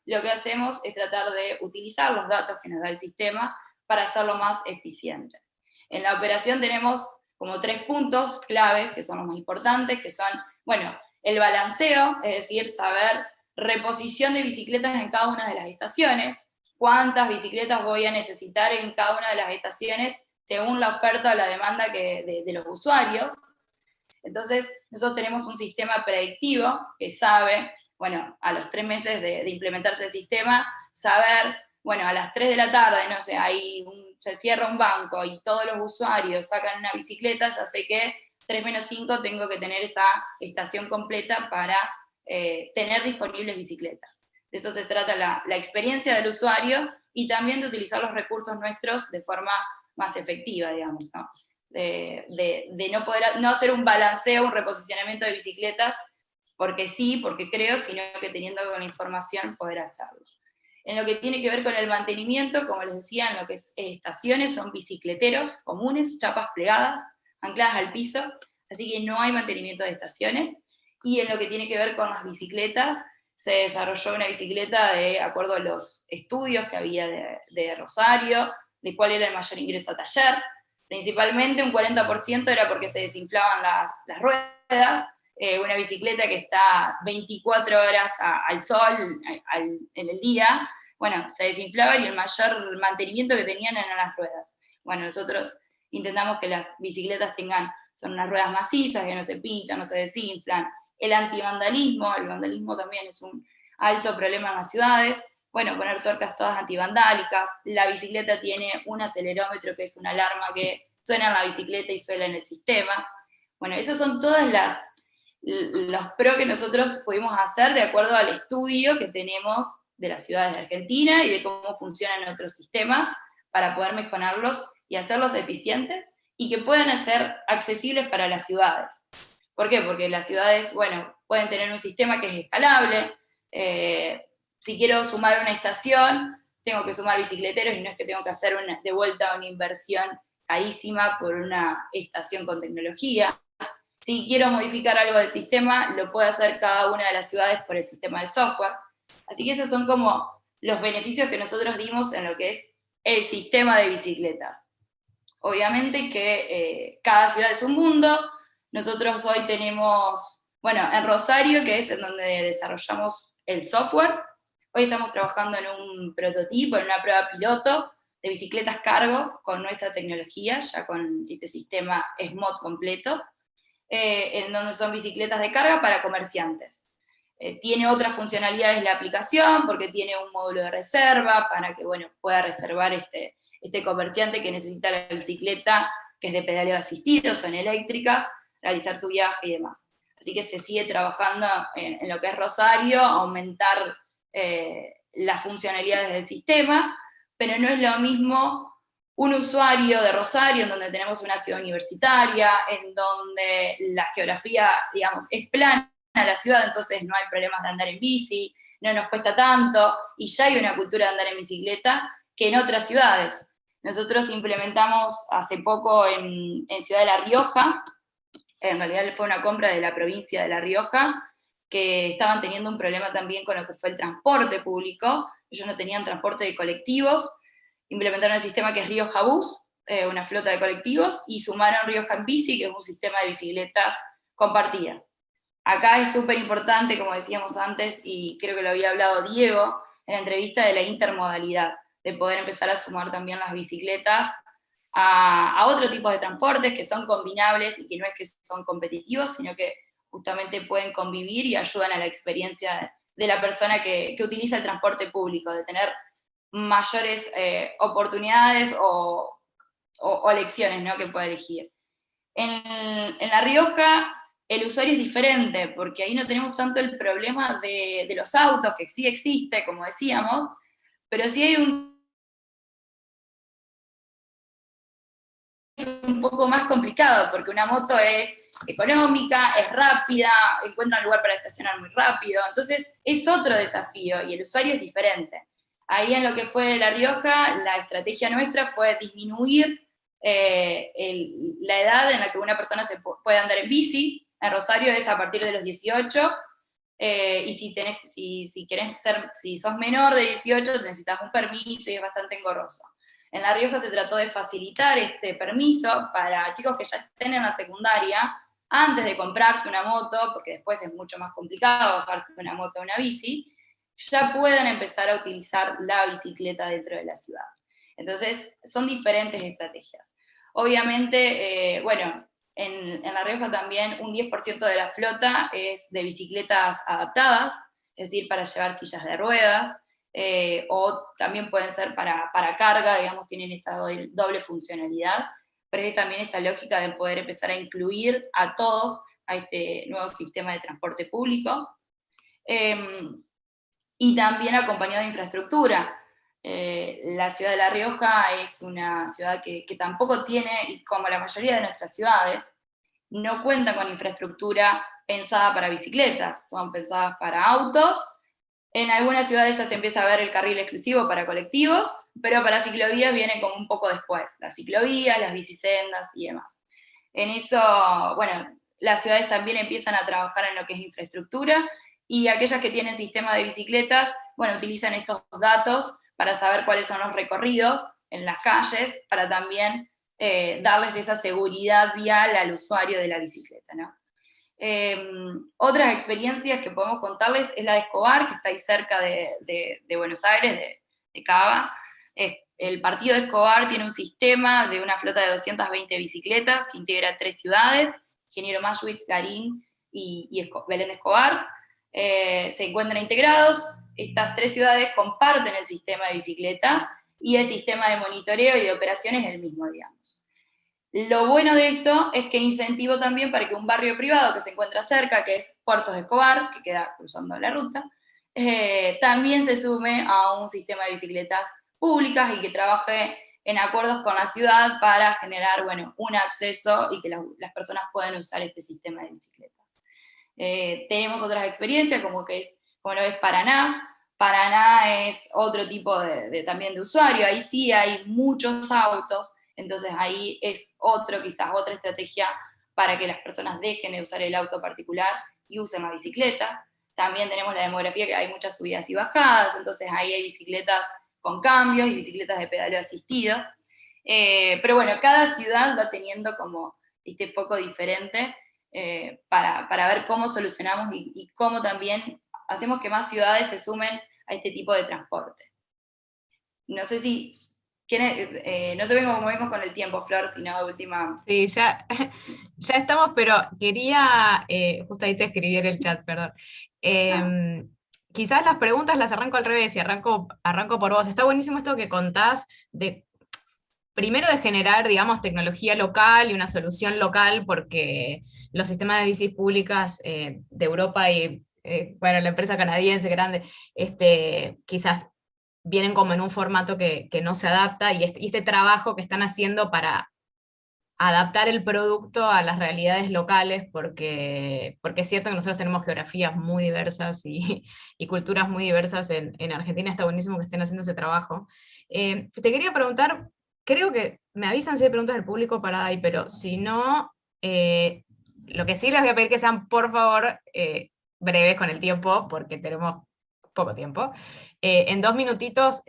lo que hacemos es tratar de utilizar los datos que nos da el sistema para hacerlo más eficiente. En la operación tenemos como 3 puntos claves, que son los más importantes, que son, bueno, el balanceo, es decir, saber reposición de bicicletas en cada una de las estaciones, cuántas bicicletas voy a necesitar en cada una de las estaciones según la oferta o la demanda de los usuarios. Entonces, nosotros tenemos un sistema predictivo que sabe, bueno, a los 3 meses de implementarse el sistema, saber, bueno, a las 3 de la tarde, no sé, se cierra un banco y todos los usuarios sacan una bicicleta, ya sé que 3 menos 5 tengo que tener esa estación completa para tener disponibles bicicletas. De eso se trata la experiencia del usuario y también de utilizar los recursos nuestros de forma más efectiva, digamos, ¿no? De no hacer un balanceo, un reposicionamiento de bicicletas, porque sí, porque creo, sino que teniendo con la información poder hacerlo. En lo que tiene que ver con el mantenimiento, como les decía, en lo que es estaciones, son bicicleteros comunes, chapas plegadas, ancladas al piso, así que no hay mantenimiento de estaciones. Y en lo que tiene que ver con las bicicletas, se desarrolló una bicicleta de acuerdo a los estudios que había de Rosario, de cuál era el mayor ingreso a taller. Principalmente un 40% era porque se desinflaban las ruedas, una bicicleta que está 24 horas al sol en el día, bueno, se desinflaba y el mayor mantenimiento que tenían eran las ruedas. Bueno, nosotros intentamos que las bicicletas son unas ruedas macizas, que no se pinchan, no se desinflan. El antivandalismo, el vandalismo también es un alto problema en las ciudades. Bueno, poner tuercas todas antivandálicas. La bicicleta tiene un acelerómetro, que es una alarma que suena en la bicicleta y suena en el sistema. Bueno, esos son todos los pros que nosotros pudimos hacer de acuerdo al estudio que tenemos de las ciudades de Argentina y de cómo funcionan otros sistemas para poder mejorarlos y hacerlos eficientes y que puedan ser accesibles para las ciudades. ¿Por qué? Porque las ciudades, bueno, pueden tener un sistema que es escalable. Si quiero sumar una estación, tengo que sumar bicicleteros y no es que tengo que hacer de vuelta una inversión carísima por una estación con tecnología. Si quiero modificar algo del sistema, lo puede hacer cada una de las ciudades por el sistema de software. Así que esos son como los beneficios que nosotros dimos en lo que es el sistema de bicicletas. Obviamente que cada ciudad es un mundo. Nosotros hoy tenemos, bueno, en Rosario, que es en donde desarrollamos el software, hoy estamos trabajando en un prototipo, en una prueba piloto de bicicletas cargo con nuestra tecnología, ya con este sistema SMOD completo, en donde son bicicletas de carga para comerciantes. Tiene otras funcionalidades la aplicación, porque tiene un módulo de reserva para que, bueno, pueda reservar este comerciante que necesita la bicicleta, que es de pedaleo asistido, son eléctricas, realizar su viaje y demás. Así que se sigue trabajando en lo que es Rosario, aumentar las funcionalidades del sistema, pero no es lo mismo un usuario de Rosario, en donde tenemos una ciudad universitaria, en donde la geografía, digamos, es plana la ciudad, entonces no hay problemas de andar en bici, no nos cuesta tanto, y ya hay una cultura de andar en bicicleta que en otras ciudades. Nosotros implementamos hace poco en Ciudad de La Rioja en realidad fue una compra de la provincia de La Rioja, que estaban teniendo un problema también con lo que fue el transporte público. Ellos no tenían transporte de colectivos, implementaron el sistema que es Rioja Bus, una flota de colectivos, y sumaron Rioja en Bici, que es un sistema de bicicletas compartidas. Acá es súper importante, como decíamos antes, y creo que lo había hablado Diego en la entrevista, de la intermodalidad, de poder empezar a sumar también las bicicletas a otro tipo de transportes que son combinables y que no es que son competitivos, sino que justamente pueden convivir y ayudan a la experiencia de la persona que utiliza el transporte público, de tener mayores oportunidades o lecciones, ¿no?, que pueda elegir. En La Rioja el usuario es diferente, porque ahí no tenemos tanto el problema de los autos, que sí existe, como decíamos, pero sí hay un poco más complicado, porque una moto es económica, es rápida, encuentra un lugar para estacionar muy rápido, entonces es otro desafío y el usuario es diferente. Ahí en lo que fue La Rioja, la estrategia nuestra fue disminuir la edad en la que una persona se puede andar en bici. En Rosario es a partir de los 18, y si sos menor de 18 necesitas un permiso y es bastante engorroso. En La Rioja se trató de facilitar este permiso para chicos que ya estén en la secundaria, antes de comprarse una moto, porque después es mucho más complicado bajarse una moto o una bici, ya puedan empezar a utilizar la bicicleta dentro de la ciudad. Entonces, son diferentes estrategias. Obviamente, bueno, en La Rioja también un 10% de la flota es de bicicletas adaptadas, es decir, para llevar sillas de ruedas, o también pueden ser para carga, digamos, tienen esta doble funcionalidad, pero es también esta lógica de poder empezar a incluir a todos a este nuevo sistema de transporte público, y también acompañado de infraestructura. La ciudad de La Rioja es una ciudad que tampoco tiene, y como la mayoría de nuestras ciudades, no cuenta con infraestructura pensada para bicicletas, son pensadas para autos. En algunas ciudades ya se empieza a ver el carril exclusivo para colectivos, pero para ciclovías viene como un poco después, las ciclovías, las bicisendas y demás. En eso, bueno, las ciudades también empiezan a trabajar en lo que es infraestructura, y aquellas que tienen sistema de bicicletas, bueno, utilizan estos datos para saber cuáles son los recorridos en las calles, para también darles esa seguridad vial al usuario de la bicicleta, ¿no? Otras experiencias que podemos contarles es la de Escobar, que está ahí cerca de Buenos Aires, de Cava. El partido de Escobar tiene un sistema de una flota de 220 bicicletas que integra 3 ciudades, Ingeniero Mayuit, Garín y Belén de Escobar. Se encuentran integrados, estas 3 ciudades comparten el sistema de bicicletas y el sistema de monitoreo y de operaciones es el mismo, digamos. Lo bueno de esto es que incentivo también para que un barrio privado que se encuentra cerca, que es Puertos de Escobar, que queda cruzando la ruta, también se sume a un sistema de bicicletas públicas y que trabaje en acuerdos con la ciudad para generar, bueno, un acceso y que las personas puedan usar este sistema de bicicletas. Tenemos otras experiencias, como lo es Paraná. Paraná es otro tipo también de usuario, ahí sí hay muchos autos, entonces ahí es quizás otra estrategia para que las personas dejen de usar el auto particular y usen la bicicleta. También tenemos la demografía, que hay muchas subidas y bajadas, entonces ahí hay bicicletas con cambios y bicicletas de pedaleo asistido. Pero bueno, cada ciudad va teniendo como este foco diferente para ver cómo solucionamos y cómo también hacemos que más ciudades se sumen a este tipo de transporte. No sé si no sé cómo vengo con el tiempo, Flor, sino de última. Sí, ya estamos, pero quería, justo ahí te escribí en el chat, perdón. Quizás las preguntas las arranco al revés y arranco por vos. Está buenísimo esto que contás primero de generar, digamos, tecnología local y una solución local, porque los sistemas de bicis públicas de Europa y, bueno, la empresa canadiense grande, quizás vienen como en un formato que no se adapta, y este trabajo que están haciendo para adaptar el producto a las realidades locales, porque es cierto que nosotros tenemos geografías muy diversas y culturas muy diversas en Argentina. Está buenísimo que estén haciendo ese trabajo. Te quería preguntar, creo que me avisan si hay preguntas del público para ahí, pero si no, Lo que sí les voy a pedir que sean, por favor, breves con el tiempo, porque tenemos poco tiempo. En 2 minutitos,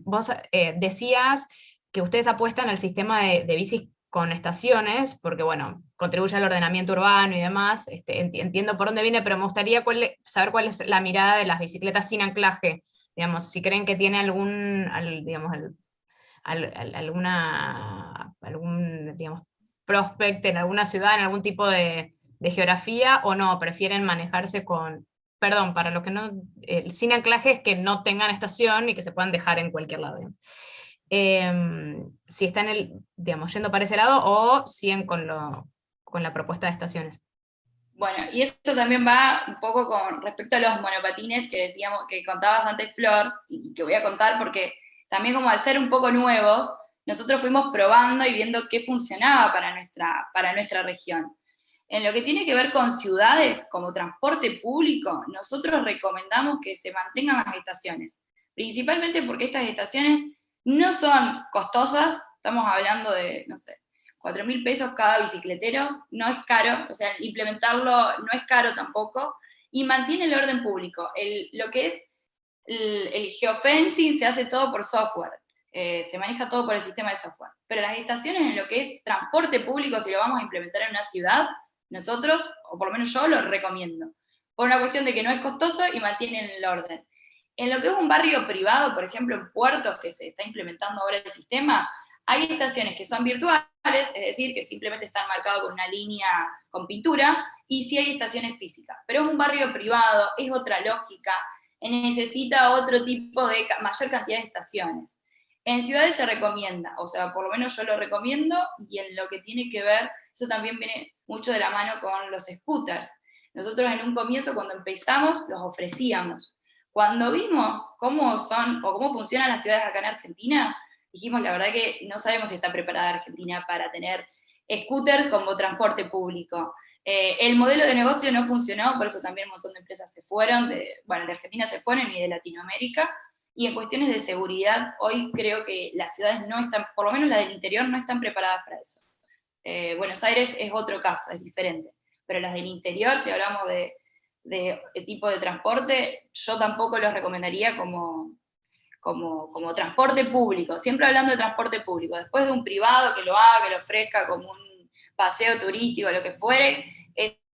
vos decías que ustedes apuestan al sistema de bicis con estaciones, porque bueno, contribuye al ordenamiento urbano y demás, entiendo por dónde viene, pero me gustaría saber cuál es la mirada de las bicicletas sin anclaje, digamos, si creen que tiene algún digamos, prospect en alguna ciudad, en algún tipo de geografía, o no, prefieren manejarse con, perdón, para los que no, sin anclaje es que no tengan estación y que se puedan dejar en cualquier lado, digamos. Si están, digamos, yendo para ese lado, o siguen con la propuesta de estaciones. Bueno, y esto también va un poco con respecto a los monopatines que decíamos, que contabas antes, Flor, y que voy a contar porque también como al ser un poco nuevos, nosotros fuimos probando y viendo qué funcionaba para nuestra región. En lo que tiene que ver con ciudades como transporte público, nosotros recomendamos que se mantengan las estaciones, principalmente porque estas estaciones no son costosas, estamos hablando de, no sé, 4.000 pesos cada bicicletero, no es caro, o sea, implementarlo no es caro tampoco, y mantiene el orden público. Lo que es el geofencing se hace todo por software, se maneja todo por el sistema de software, pero las estaciones en lo que es transporte público, si lo vamos a implementar en una ciudad, nosotros, o por lo menos yo, lo recomiendo, por una cuestión de que no es costoso y mantienen el orden. En lo que es un barrio privado, por ejemplo, en puertos, que se está implementando ahora el sistema, hay estaciones que son virtuales, es decir, que simplemente están marcadas con una línea con pintura, y sí hay estaciones físicas. Pero es un barrio privado, es otra lógica, necesita otro tipo de mayor cantidad de estaciones. En ciudades se recomienda, o sea, por lo menos yo lo recomiendo, y en lo que tiene que ver, eso también viene mucho de la mano con los scooters. Nosotros en un comienzo, cuando empezamos, los ofrecíamos. Cuando vimos cómo son o cómo funcionan las ciudades acá en Argentina, dijimos, la verdad que no sabemos si está preparada Argentina para tener scooters como transporte público. El modelo de negocio no funcionó, por eso también un montón de empresas se fueron, de Argentina se fueron y de Latinoamérica, y en cuestiones de seguridad, hoy creo que las ciudades no están, por lo menos las del interior, no están preparadas para eso. Buenos Aires es otro caso, es diferente, pero las del interior, si hablamos de tipo de transporte, yo tampoco los recomendaría como transporte público, siempre hablando de transporte público, después de un privado que lo haga, que lo ofrezca como un paseo turístico, lo que fuere,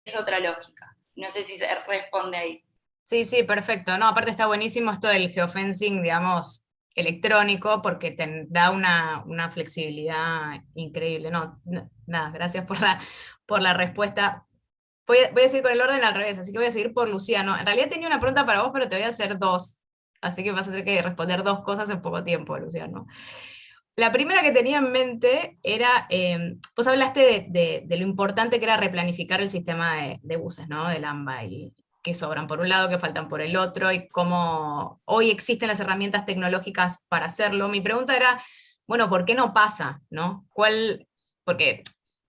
es otra lógica. No sé si se responde ahí. Sí, sí, perfecto. No, aparte está buenísimo esto del geofencing, digamos, electrónico, porque te da una flexibilidad increíble. No, nada, gracias por la respuesta. Voy a seguir con el orden al revés, así que voy a seguir por Luciano. En realidad tenía una pregunta para vos, pero te voy a hacer 2. Así que vas a tener que responder 2 cosas en poco tiempo, Luciano. La primera que tenía en mente era, vos hablaste de lo importante que era replanificar el sistema de buses, ¿no? Del AMBA, y que sobran por un lado, que faltan por el otro, y cómo hoy existen las herramientas tecnológicas para hacerlo. Mi pregunta era, bueno, ¿por qué no pasa? ¿No? Porque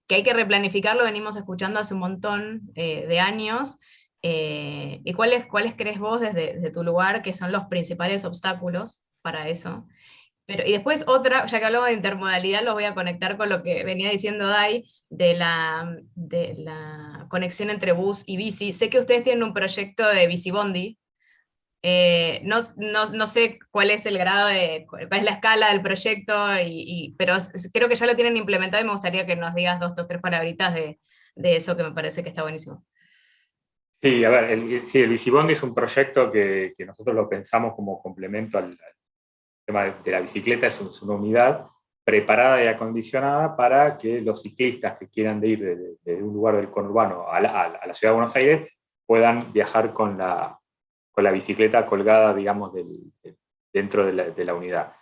que hay que replanificarlo, venimos escuchando hace un montón de años, ¿y cuáles crees vos desde tu lugar que son los principales obstáculos para eso? Y después otra, ya que hablamos de intermodalidad, lo voy a conectar con lo que venía diciendo Dai, de la conexión entre bus y bici. Sé que ustedes tienen un proyecto de bicibondi. No sé cuál es el grado cuál es la escala del proyecto, pero creo que ya lo tienen implementado, y me gustaría que nos digas 2 o 3 palabritas de eso, que me parece que está buenísimo. Sí, a ver, el bicibondi es un proyecto que nosotros lo pensamos como complemento al tema de la bicicleta. Es una unidad preparada y acondicionada para que los ciclistas que quieran ir de un lugar del conurbano a la ciudad de Buenos Aires puedan viajar con la bicicleta colgada, digamos, dentro de la unidad.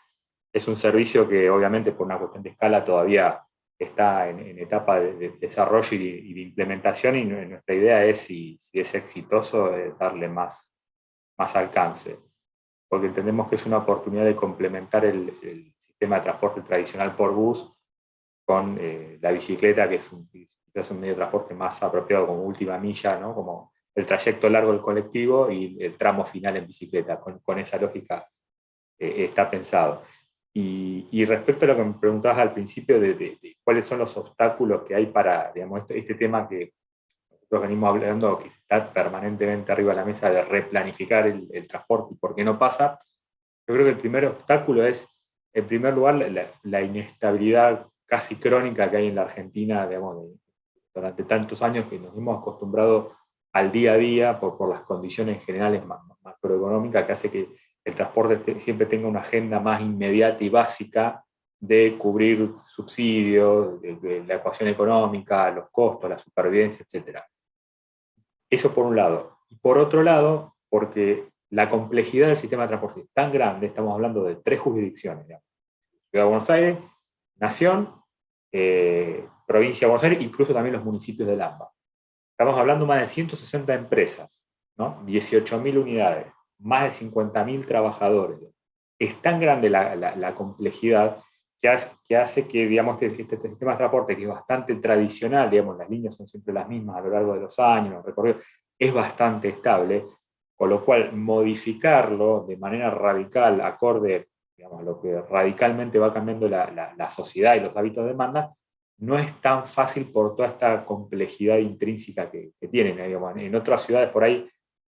Es un servicio que obviamente por una cuestión de escala todavía está en etapa de desarrollo y de implementación, y nuestra idea es, si es exitoso, darle más alcance, porque entendemos que es una oportunidad de complementar el sistema de transporte tradicional por bus con la bicicleta, que es un medio de transporte más apropiado como última milla, ¿no? Como el trayecto largo del colectivo y el tramo final en bicicleta. Con esa lógica está pensado. Y respecto a lo que me preguntabas al principio de cuáles son los obstáculos que hay para, digamos, este tema que nosotros venimos hablando que está permanentemente arriba de la mesa de replanificar el transporte y por qué no pasa. Yo creo que el primer obstáculo es, en primer lugar, la inestabilidad casi crónica que hay en la Argentina, digamos, durante tantos años que nos hemos acostumbrado al día a día por las condiciones generales macroeconómicas que hace que el transporte siempre tenga una agenda más inmediata y básica de cubrir subsidios, de la ecuación económica, los costos, la supervivencia, etc. Eso por un lado. Y por otro lado, porque la complejidad del sistema de transporte es tan grande, estamos hablando de 3 jurisdicciones, digamos. Ciudad de Buenos Aires, Nación, Provincia de Buenos Aires, incluso también los municipios del AMBA. Estamos hablando de más de 160 empresas, ¿no? 18.000 unidades, más de 50.000 trabajadores. Es tan grande la complejidad que hace que, digamos, que este sistema de transporte, que es bastante tradicional, digamos, las líneas son siempre las mismas a lo largo de los años, los recorridos, es bastante estable, con lo cual modificarlo de manera radical, acorde, digamos, a lo que radicalmente va cambiando la sociedad y los hábitos de demanda, no es tan fácil por toda esta complejidad intrínseca que tienen. Digamos. En otras ciudades por ahí,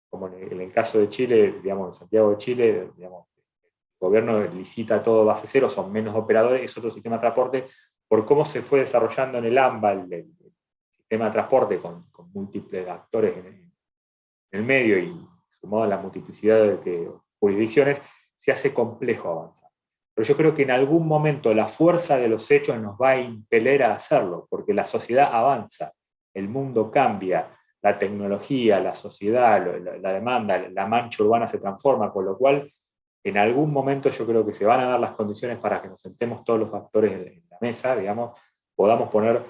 como en el caso de Chile, digamos, en Santiago de Chile, digamos, el gobierno licita todo base cero, son menos operadores, es otro sistema de transporte, por cómo se fue desarrollando en el AMBA el sistema de transporte con múltiples actores en el medio y sumado a la multiplicidad de jurisdicciones, se hace complejo avanzar. Pero yo creo que en algún momento la fuerza de los hechos nos va a impeler a hacerlo, porque la sociedad avanza, el mundo cambia, la tecnología, la sociedad, la demanda, la mancha urbana se transforma, con lo cual en algún momento yo creo que se van a dar las condiciones para que nos sentemos todos los actores en la mesa, digamos, podamos poner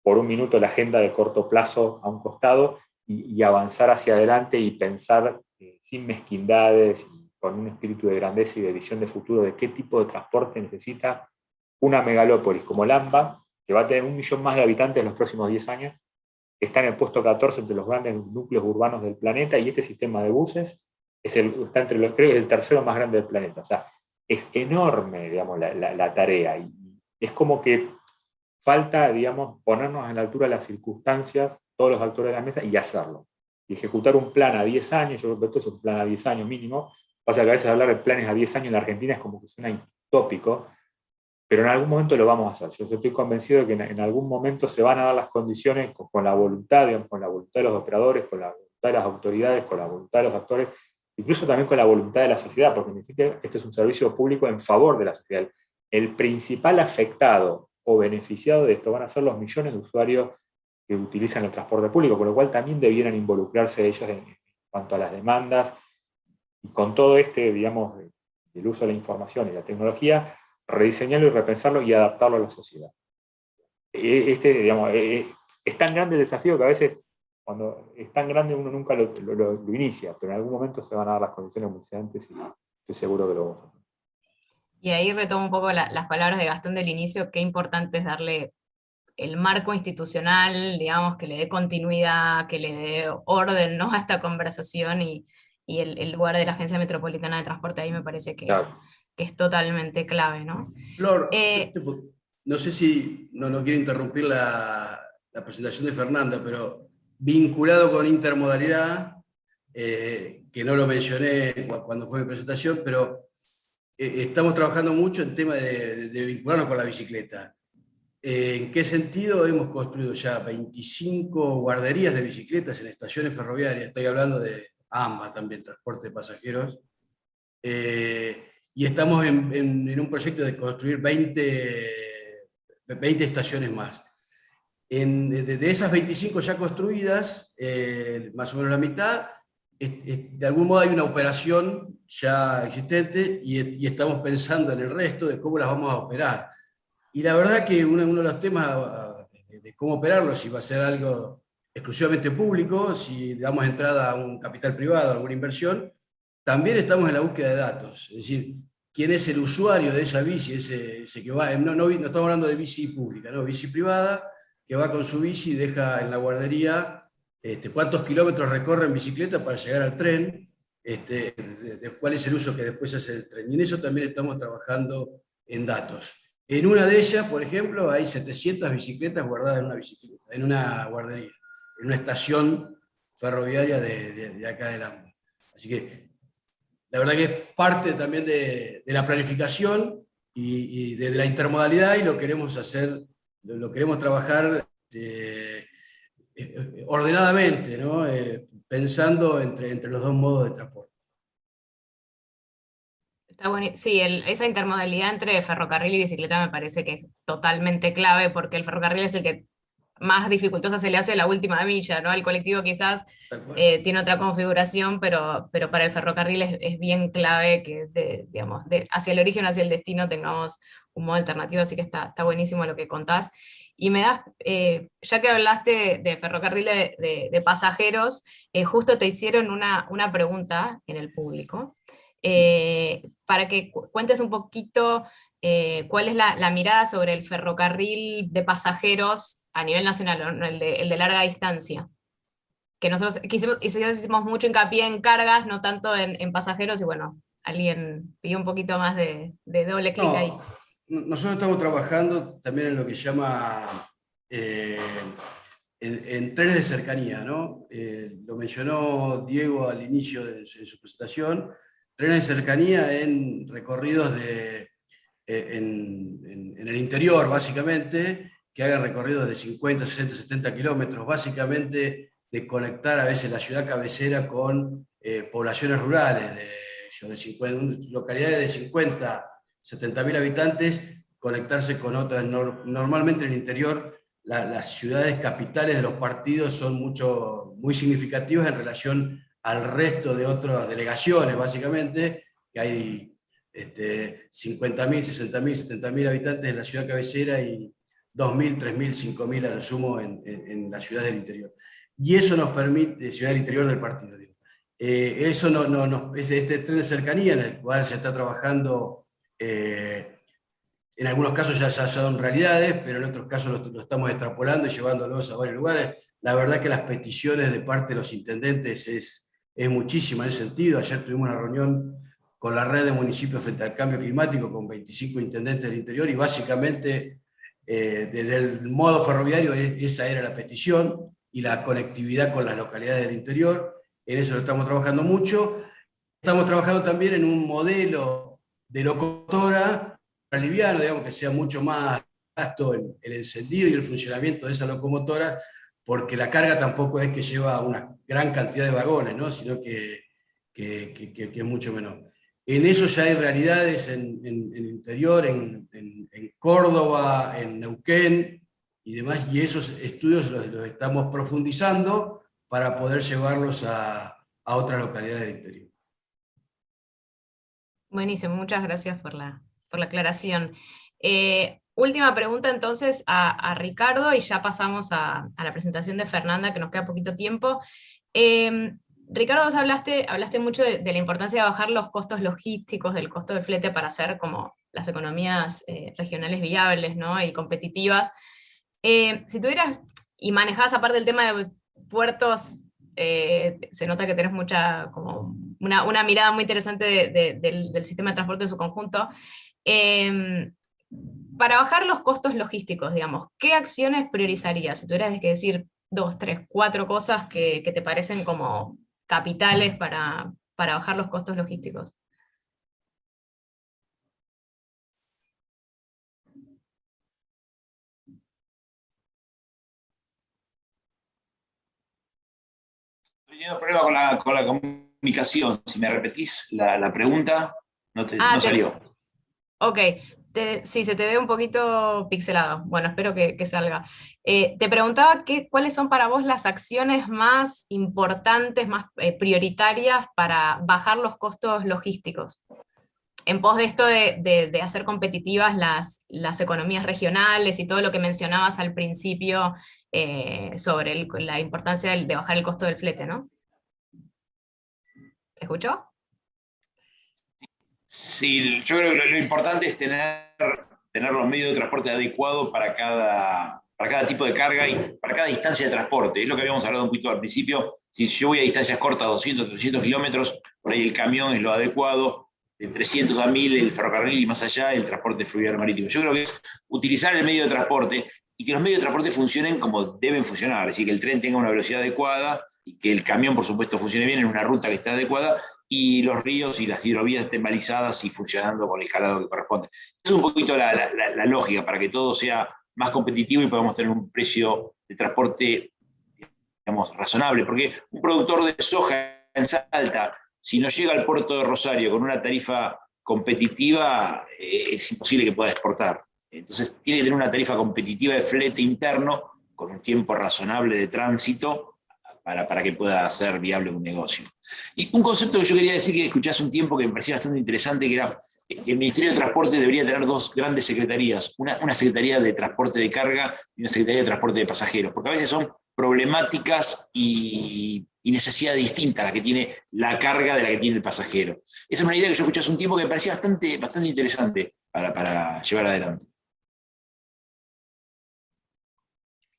por un minuto la agenda de corto plazo a un costado y avanzar hacia adelante y pensar sin mezquindades y con un espíritu de grandeza y de visión de futuro de qué tipo de transporte necesita una megalópolis como Lamba, que va a tener 1 millón más de habitantes en los próximos 10 años, está en el puesto 14 entre los grandes núcleos urbanos del planeta, y este sistema de buses está entre los, creo que es el tercero más grande del planeta. O sea, es enorme, digamos, la tarea, y es como que falta, digamos, ponernos a la altura de las circunstancias, todos los actores de la mesa, y hacerlo. Y ejecutar un plan a 10 años, yo creo que esto es un plan a 10 años mínimo. Pasa que a veces hablar de planes a 10 años en la Argentina es como que suena utópico, pero en algún momento lo vamos a hacer. Yo estoy convencido de que en algún momento se van a dar las condiciones con la voluntad, digamos, con la voluntad de los operadores, con la voluntad de las autoridades, con la voluntad de los actores, incluso también con la voluntad de la sociedad, porque este es un servicio público en favor de la sociedad. El principal afectado o beneficiado de esto van a ser los millones de usuarios que utilizan el transporte público, con lo cual también debieran involucrarse ellos en cuanto a las demandas, y con todo digamos, el uso de la información y la tecnología, rediseñarlo y repensarlo y adaptarlo a la sociedad. Digamos, es tan grande el desafío que a veces, cuando es tan grande, uno nunca lo inicia, pero en algún momento se van a dar las condiciones antes y estoy seguro que lo vamos a hacer. Y ahí retomo un poco las palabras de Gastón del inicio, qué importante es darle el marco institucional, digamos, que le dé continuidad, que le dé orden, ¿no?, a esta conversación, y el lugar de la Agencia Metropolitana de Transporte ahí me parece que, claro, que es totalmente clave, ¿no? Flor, no sé si no quiero interrumpir la presentación de Fernanda, pero vinculado con intermodalidad, que no lo mencioné cuando fue mi presentación, pero estamos trabajando mucho en tema de vincularnos con la bicicleta. ¿En qué sentido? Hemos construido ya 25 guarderías de bicicletas en estaciones ferroviarias, estoy hablando de AMBA también, transporte de pasajeros, y estamos en un proyecto de construir 20 estaciones más. De esas 25 ya construidas, más o menos la mitad, de algún modo hay una operación ya existente, y estamos pensando en el resto de cómo las vamos a operar. Y la verdad que uno de los temas de cómo operarlo, si va a ser algo exclusivamente público, si damos entrada a un capital privado, a alguna inversión, también estamos en la búsqueda de datos. Es decir, quién es el usuario de esa bici, ese que va, no estamos hablando de bici pública, ¿no? Bici privada, que va con su bici y deja en la guardería cuántos kilómetros recorre en bicicleta para llegar al tren, cuál es el uso que después hace el tren. Y en eso también estamos trabajando en datos. En una de ellas, por ejemplo, hay 700 bicicletas guardadas en una guardería. una estación ferroviaria de acá del AMBA. Así que la verdad que es parte también de la planificación y de la intermodalidad, y lo queremos hacer, lo queremos trabajar ordenadamente, ¿no? Pensando entre los dos modos de transporte. Está bueno. Sí, esa intermodalidad entre ferrocarril y bicicleta me parece que es totalmente clave, porque el ferrocarril es el que más dificultosa se le hace la última milla, ¿no? El colectivo quizás tiene otra configuración, pero para el ferrocarril es bien clave que digamos, hacia el origen, hacia el destino, tengamos un modo alternativo, así que está buenísimo lo que contás. Y me das, ya que hablaste de ferrocarril de pasajeros, justo te hicieron una pregunta en el público, para que cuentes un poquito cuál es la mirada sobre el ferrocarril de pasajeros a nivel nacional, ¿no? el de larga distancia. Que nosotros hicimos mucho hincapié en cargas, no tanto en pasajeros, y bueno, alguien pidió un poquito más de doble clic ahí. Nosotros estamos trabajando también en lo que se llama en trenes de cercanía, ¿no? Lo mencionó Diego al inicio de su presentación, trenes de cercanía en recorridos en el interior, básicamente, que hagan recorridos de 50, 60, 70 kilómetros, básicamente de conectar a veces la ciudad cabecera con poblaciones rurales, de 50, localidades de 50, 70.000 habitantes, conectarse con otras. Normalmente en el interior las ciudades capitales de los partidos son muy significativas en relación al resto de otras delegaciones, básicamente, que hay 50.000, 60.000, 70.000 habitantes en la ciudad cabecera y 2.000, 3.000, 5.000 a lo sumo en las ciudades del interior. Y eso nos permite, ciudad del interior del partido, digo. Eso es este tren de cercanía en el cual se está trabajando, en algunos casos ya son realidades, pero en otros casos lo estamos extrapolando y llevándolos a varios lugares. La verdad que las peticiones de parte de los intendentes es muchísima en ese sentido. Ayer tuvimos una reunión con la red de municipios frente al cambio climático con 25 intendentes del interior, y básicamente desde el modo ferroviario esa era la petición, y la conectividad con las localidades del interior. En eso lo estamos trabajando mucho. Estamos trabajando también en un modelo de locomotora liviano, digamos, que sea mucho más gasto el encendido y el funcionamiento de esa locomotora, porque la carga tampoco es que lleva una gran cantidad de vagones, ¿no? Sino que es mucho menor. En eso ya hay realidades en el interior, en Córdoba, en Neuquén y demás, y esos estudios los estamos profundizando para poder llevarlos a otras localidades del interior. Buenísimo, muchas gracias por la aclaración. Última pregunta entonces a Ricardo, y ya pasamos a la presentación de Fernanda, que nos queda poquito tiempo. Ricardo, vos hablaste mucho de la importancia de bajar los costos logísticos, del costo del flete, para hacer como las economías regionales viables, ¿no? Y competitivas. Si tuvieras, y manejás aparte del tema de puertos, se nota que tenés como una mirada muy interesante del sistema de transporte en su conjunto. Para bajar los costos logísticos, digamos, ¿qué acciones priorizarías? Si tuvieras que decir 2, 3, 4 cosas que te parecen como capitales para bajar los costos logísticos. Estoy teniendo problemas con la comunicación. Si me repetís la pregunta, no salió. Ok, sí, se te ve un poquito pixelado. Bueno, espero que salga. Te preguntaba cuáles son para vos las acciones más importantes, más prioritarias para bajar los costos logísticos, en pos de esto de hacer competitivas las economías regionales y todo lo que mencionabas al principio sobre la importancia de bajar el costo del flete, ¿no? ¿Se escuchó? Sí, yo creo que lo importante es tener los medios de transporte adecuados para cada tipo de carga y para cada distancia de transporte. Es lo que habíamos hablado un poquito al principio. Si yo voy a distancias cortas, 200, 300 kilómetros, por ahí el camión es lo adecuado, de 300 a 1000 el ferrocarril, y más allá el transporte fluvial marítimo. Yo creo que es utilizar el medio de transporte y que los medios de transporte funcionen como deben funcionar, es decir, que el tren tenga una velocidad adecuada y que el camión, por supuesto, funcione bien en una ruta que está adecuada, y los ríos y las hidrovías estén balizadas y funcionando con el calado que corresponde. Es un poquito la lógica para que todo sea más competitivo y podamos tener un precio de transporte, digamos, razonable, porque un productor de soja en Salta, si no llega al puerto de Rosario con una tarifa competitiva, es imposible que pueda exportar. Entonces tiene que tener una tarifa competitiva de flete interno con un tiempo razonable de tránsito para que pueda ser viable un negocio. Y un concepto que yo quería decir que escuché hace un tiempo que me parecía bastante interesante, que era que el Ministerio de Transporte debería tener dos grandes secretarías, una Secretaría de Transporte de Carga y una Secretaría de Transporte de Pasajeros, porque a veces son problemáticas y necesidad distinta la que tiene la carga de la que tiene el pasajero. Esa es una idea que yo escuché hace un tiempo que me parecía bastante interesante para llevar adelante.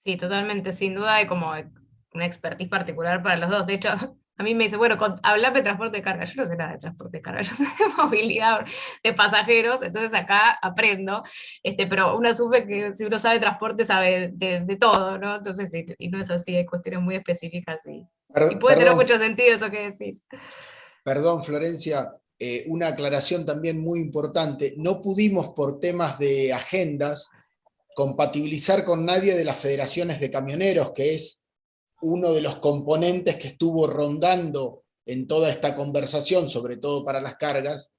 Sí, totalmente, sin duda hay como una expertise particular para los dos. De hecho, a mí me dice, bueno, hablame de transporte de carga. Yo no sé nada de transporte de carga, yo sé de movilidad de pasajeros, entonces acá aprendo, pero uno asume que si uno sabe transporte sabe de todo, ¿no? Entonces, y no es así, hay cuestiones muy específicas y puede tener mucho sentido eso que decís. Perdón, Florencia, una aclaración también muy importante. No pudimos por temas de agendas compatibilizar con nadie de las federaciones de camioneros, que es uno de los componentes que estuvo rondando en toda esta conversación, sobre todo para las cargas.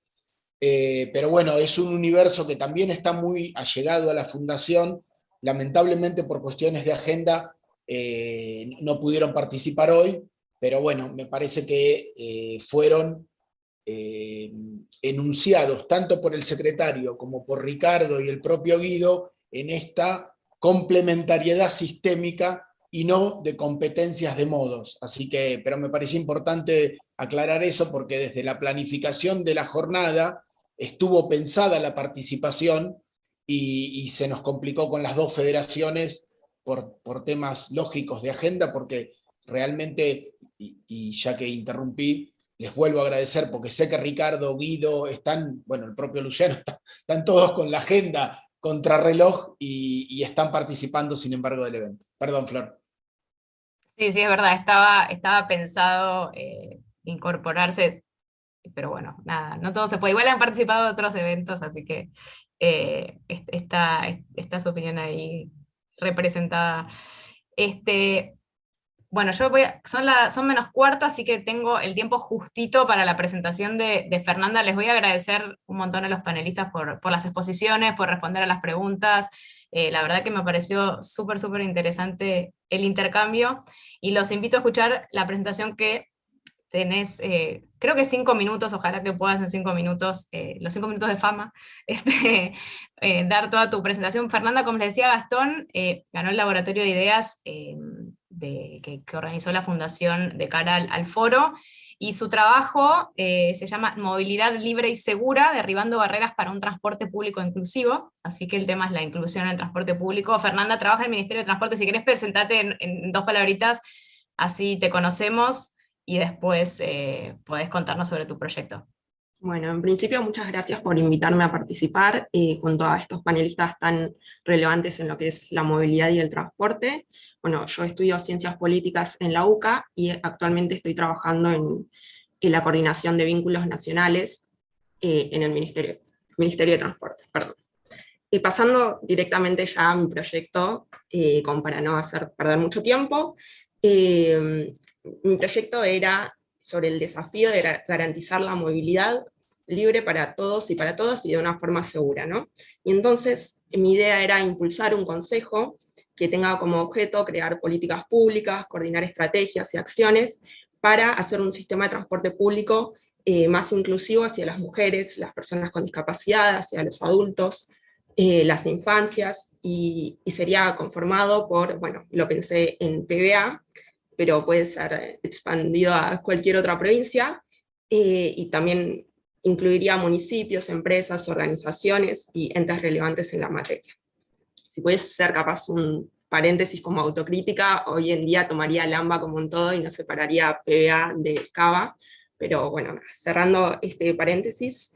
Pero bueno, es un universo que también está muy allegado a la fundación. Lamentablemente por cuestiones de agenda no pudieron participar hoy, pero bueno, me parece que fueron enunciados tanto por el secretario como por Ricardo y el propio Guido en esta complementariedad sistémica y no de competencias de modos. Así que, pero me pareció importante aclarar eso porque desde la planificación de la jornada estuvo pensada la participación y se nos complicó con las dos federaciones por temas lógicos de agenda, porque realmente, y ya que interrumpí, les vuelvo a agradecer porque sé que Ricardo, Guido, están, bueno, el propio Luciano, están todos con la agenda contrarreloj y están participando sin embargo del evento. Perdón, Flor. Sí, sí, es verdad, estaba pensado incorporarse, pero bueno, nada, no todo se puede. Igual han participado de otros eventos, así que está su opinión ahí representada. Bueno, son menos cuarto, así que tengo el tiempo justito para la presentación de Fernanda. Les voy a agradecer un montón a los panelistas por las exposiciones, por responder a las preguntas. La verdad que me pareció súper, súper interesante el intercambio, y los invito a escuchar la presentación que tenés, creo que 5 minutos, ojalá que puedas en 5 minutos, los 5 minutos de fama, dar toda tu presentación. Fernanda, como les decía Gastón, ganó el laboratorio de ideas que organizó la Fundación de cara al foro, y su trabajo se llama Movilidad Libre y Segura, derribando barreras para un transporte público inclusivo, así que el tema es la inclusión en el transporte público. Fernanda trabaja en el Ministerio de Transporte, si querés presentarte en 2 palabritas, así te conocemos, y después podés contarnos sobre tu proyecto. Bueno, en principio muchas gracias por invitarme a participar junto a estos panelistas tan relevantes en lo que es la movilidad y el transporte. Bueno, yo estudio Ciencias Políticas en la UCA y actualmente estoy trabajando en la coordinación de vínculos nacionales en el Ministerio de Transporte. Perdón. Pasando directamente ya a mi proyecto, como para no hacer perder mucho tiempo, mi proyecto era sobre el desafío de garantizar la movilidad libre para todos y para todas y de una forma segura, ¿no? Y entonces mi idea era impulsar un consejo que tenga como objeto crear políticas públicas, coordinar estrategias y acciones para hacer un sistema de transporte público más inclusivo hacia las mujeres, las personas con discapacidad, hacia los adultos, las infancias, y sería conformado por, bueno, lo pensé en PBA, pero puede ser expandido a cualquier otra provincia, y también incluiría municipios, empresas, organizaciones y entes relevantes en la materia. Si puede ser capaz un paréntesis como autocrítica, hoy en día tomaría el AMBA como un todo y no separaría PBA de CABA, pero bueno, cerrando este paréntesis,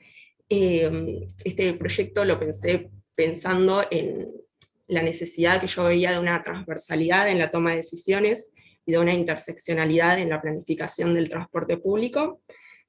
este proyecto lo pensé pensando en la necesidad que yo veía de una transversalidad en la toma de decisiones y de una interseccionalidad en la planificación del transporte público.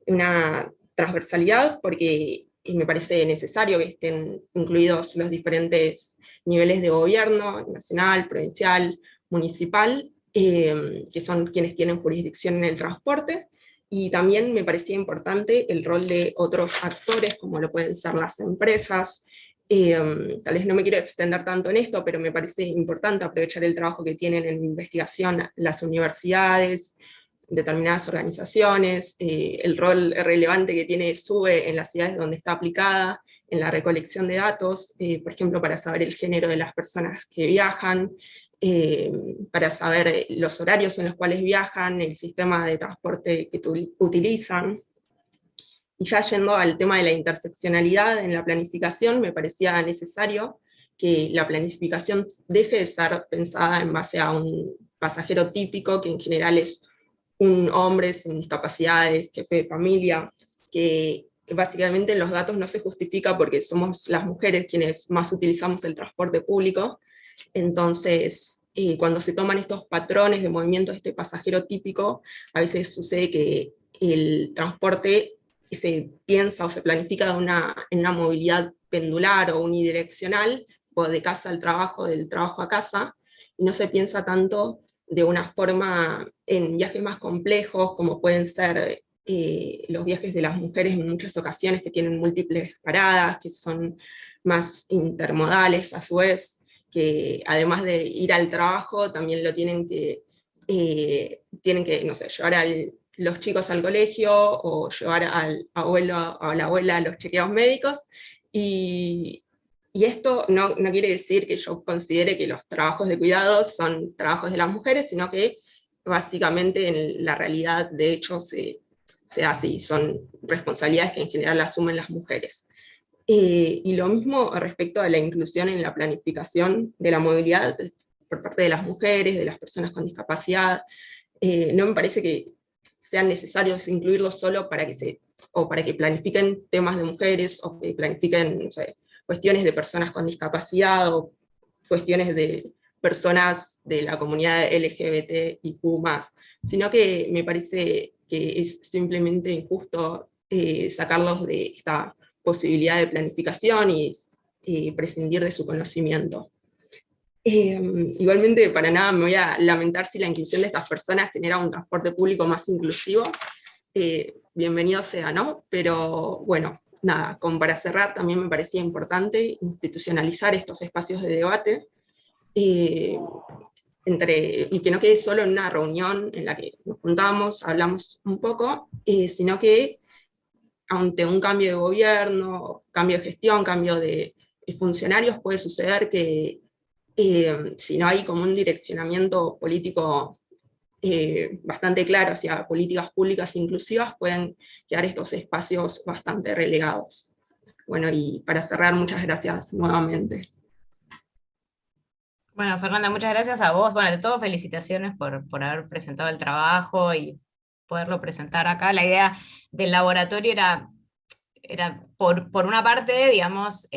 Una transversalidad porque me parece necesario que estén incluidos los diferentes niveles de gobierno, nacional, provincial, municipal, que son quienes tienen jurisdicción en el transporte, y también me parecía importante el rol de otros actores, como lo pueden ser las empresas. Tal vez no me quiero extender tanto en esto, pero me parece importante aprovechar el trabajo que tienen en investigación las universidades, determinadas organizaciones, el rol relevante que tiene SUBE en las ciudades donde está aplicada, en la recolección de datos, por ejemplo, para saber el género de las personas que viajan, para saber los horarios en los cuales viajan, el sistema de transporte que utilizan. Y ya yendo al tema de la interseccionalidad en la planificación, me parecía necesario que la planificación deje de ser pensada en base a un pasajero típico, que en general es un hombre sin discapacidades, jefe de familia, que básicamente los datos no se justifica porque somos las mujeres quienes más utilizamos el transporte público. Entonces, cuando se toman estos patrones de movimiento de este pasajero típico, a veces sucede que el transporte se piensa o se planifica en una movilidad pendular o unidireccional, o de casa al trabajo, del trabajo a casa, y no se piensa tanto de una forma en viajes más complejos, como pueden ser los viajes de las mujeres en muchas ocasiones, que tienen múltiples paradas, que son más intermodales a su vez, que además de ir al trabajo, también lo tienen que, no sé, llevar los chicos al colegio, o llevar al abuelo o a la abuela a los chequeos médicos, y esto no quiere decir que yo considere que los trabajos de cuidados son trabajos de las mujeres, sino que básicamente en la realidad de hecho se hace, son responsabilidades que en general asumen las mujeres. Y lo mismo respecto a la inclusión en la planificación de la movilidad por parte de las mujeres, de las personas con discapacidad. No me parece que sean necesarios incluirlos solo para que planifiquen temas de mujeres, o que planifiquen, no sé, cuestiones de personas con discapacidad, o cuestiones de personas de la comunidad LGBTIQ+, sino que me parece que es simplemente injusto sacarlos de esta posibilidad de planificación y prescindir de su conocimiento. Igualmente, para nada me voy a lamentar si la inclusión de estas personas genera un transporte público más inclusivo. Bienvenido sea, ¿no? Pero bueno, nada, como para cerrar, también me parecía importante institucionalizar estos espacios de debate, y que no quede solo en una reunión en la que nos juntamos, hablamos un poco, sino que ante un cambio de gobierno, cambio de gestión, cambio de funcionarios, puede suceder que si no hay como un direccionamiento político bastante claro hacia políticas públicas inclusivas, pueden quedar estos espacios bastante relegados. Bueno, y para cerrar, muchas gracias nuevamente. Bueno, Fernanda, muchas gracias a vos. Bueno, de todo, felicitaciones por haber presentado el trabajo y poderlo presentar acá. La idea del laboratorio era por una parte, digamos,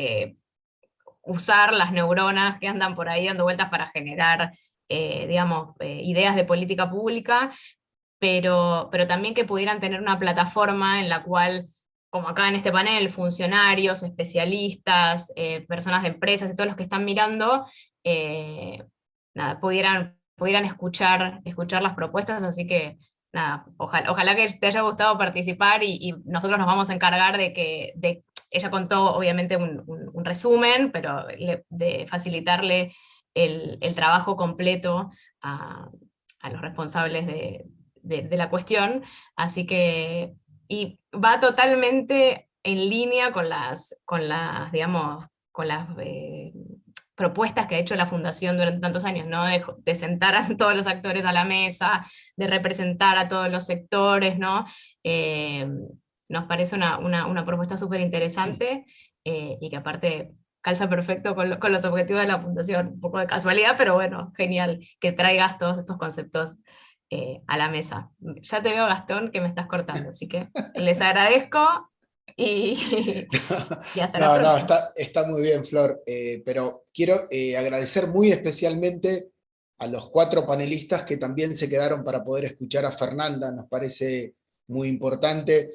usar las neuronas que andan por ahí dando vueltas para generar, digamos, ideas de política pública, pero también que pudieran tener una plataforma en la cual, como acá en este panel, funcionarios, especialistas, personas de empresas y todos los que están mirando, nada, pudieran escuchar las propuestas, así que nada, ojalá que te haya gustado participar, y nosotros nos vamos a encargar de que ella contó obviamente un resumen, pero de facilitarle el trabajo completo a los responsables de la cuestión, así que, y va totalmente en línea con las digamos, con las propuestas que ha hecho la Fundación durante tantos años, ¿no? De sentar a todos los actores a la mesa, de representar a todos los sectores, ¿no? Nos parece una propuesta súper interesante, y que aparte calza perfecto con los objetivos de la Fundación. Un poco de casualidad, pero bueno, genial que traigas todos estos conceptos a la mesa. Ya te veo, Gastón, que me estás cortando, así que les agradezco. y hasta la No, próxima. está muy bien, Flor, pero quiero agradecer muy especialmente a los 4 panelistas que también se quedaron para poder escuchar a Fernanda, nos parece muy importante.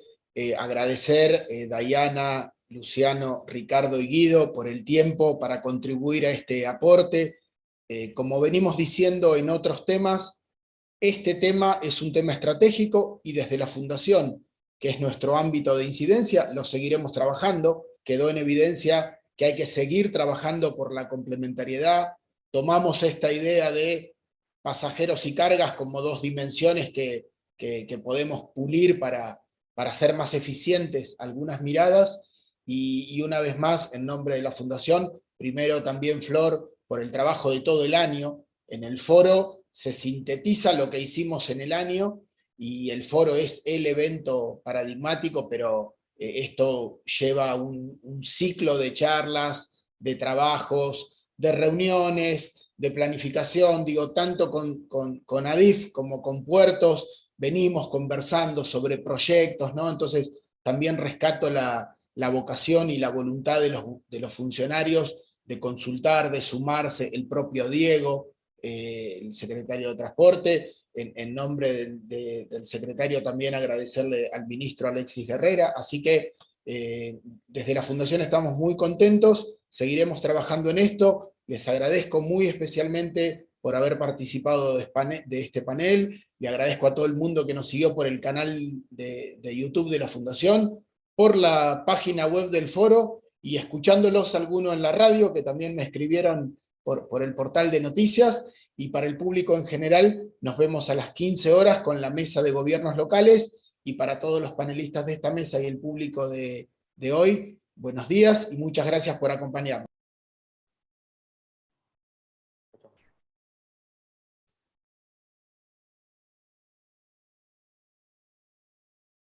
Agradecer Dayana, Luciano, Ricardo y Guido por el tiempo para contribuir a este aporte. Como venimos diciendo en otros temas, este tema es un tema estratégico y desde la Fundación, que es nuestro ámbito de incidencia, lo seguiremos trabajando. Quedó en evidencia que hay que seguir trabajando por la complementariedad. Tomamos esta idea de pasajeros y cargas como 2 dimensiones que podemos pulir para ser más eficientes algunas miradas, y una vez más, en nombre de la Fundación, primero también Flor, por el trabajo de todo el año. En el foro se sintetiza lo que hicimos en el año, y el foro es el evento paradigmático, pero esto lleva un ciclo de charlas, de trabajos, de reuniones, de planificación, digo, tanto con ADIF como con puertos, venimos conversando sobre proyectos, ¿no? Entonces, también rescato la vocación y la voluntad de los funcionarios de consultar, de sumarse, el propio Diego, el secretario de Transporte, en nombre del secretario también agradecerle al ministro Alexis Guerrera, así que desde la Fundación estamos muy contentos, seguiremos trabajando en esto, les agradezco muy especialmente por haber participado de este panel, le agradezco a todo el mundo que nos siguió por el canal de YouTube de la Fundación, por la página web del foro, y escuchándolos algunos en la radio, que también me escribieron por el portal de noticias, y para el público en general, nos vemos a las 15 horas con la mesa de gobiernos locales, y para todos los panelistas de esta mesa y el público de hoy, buenos días y muchas gracias por acompañarnos.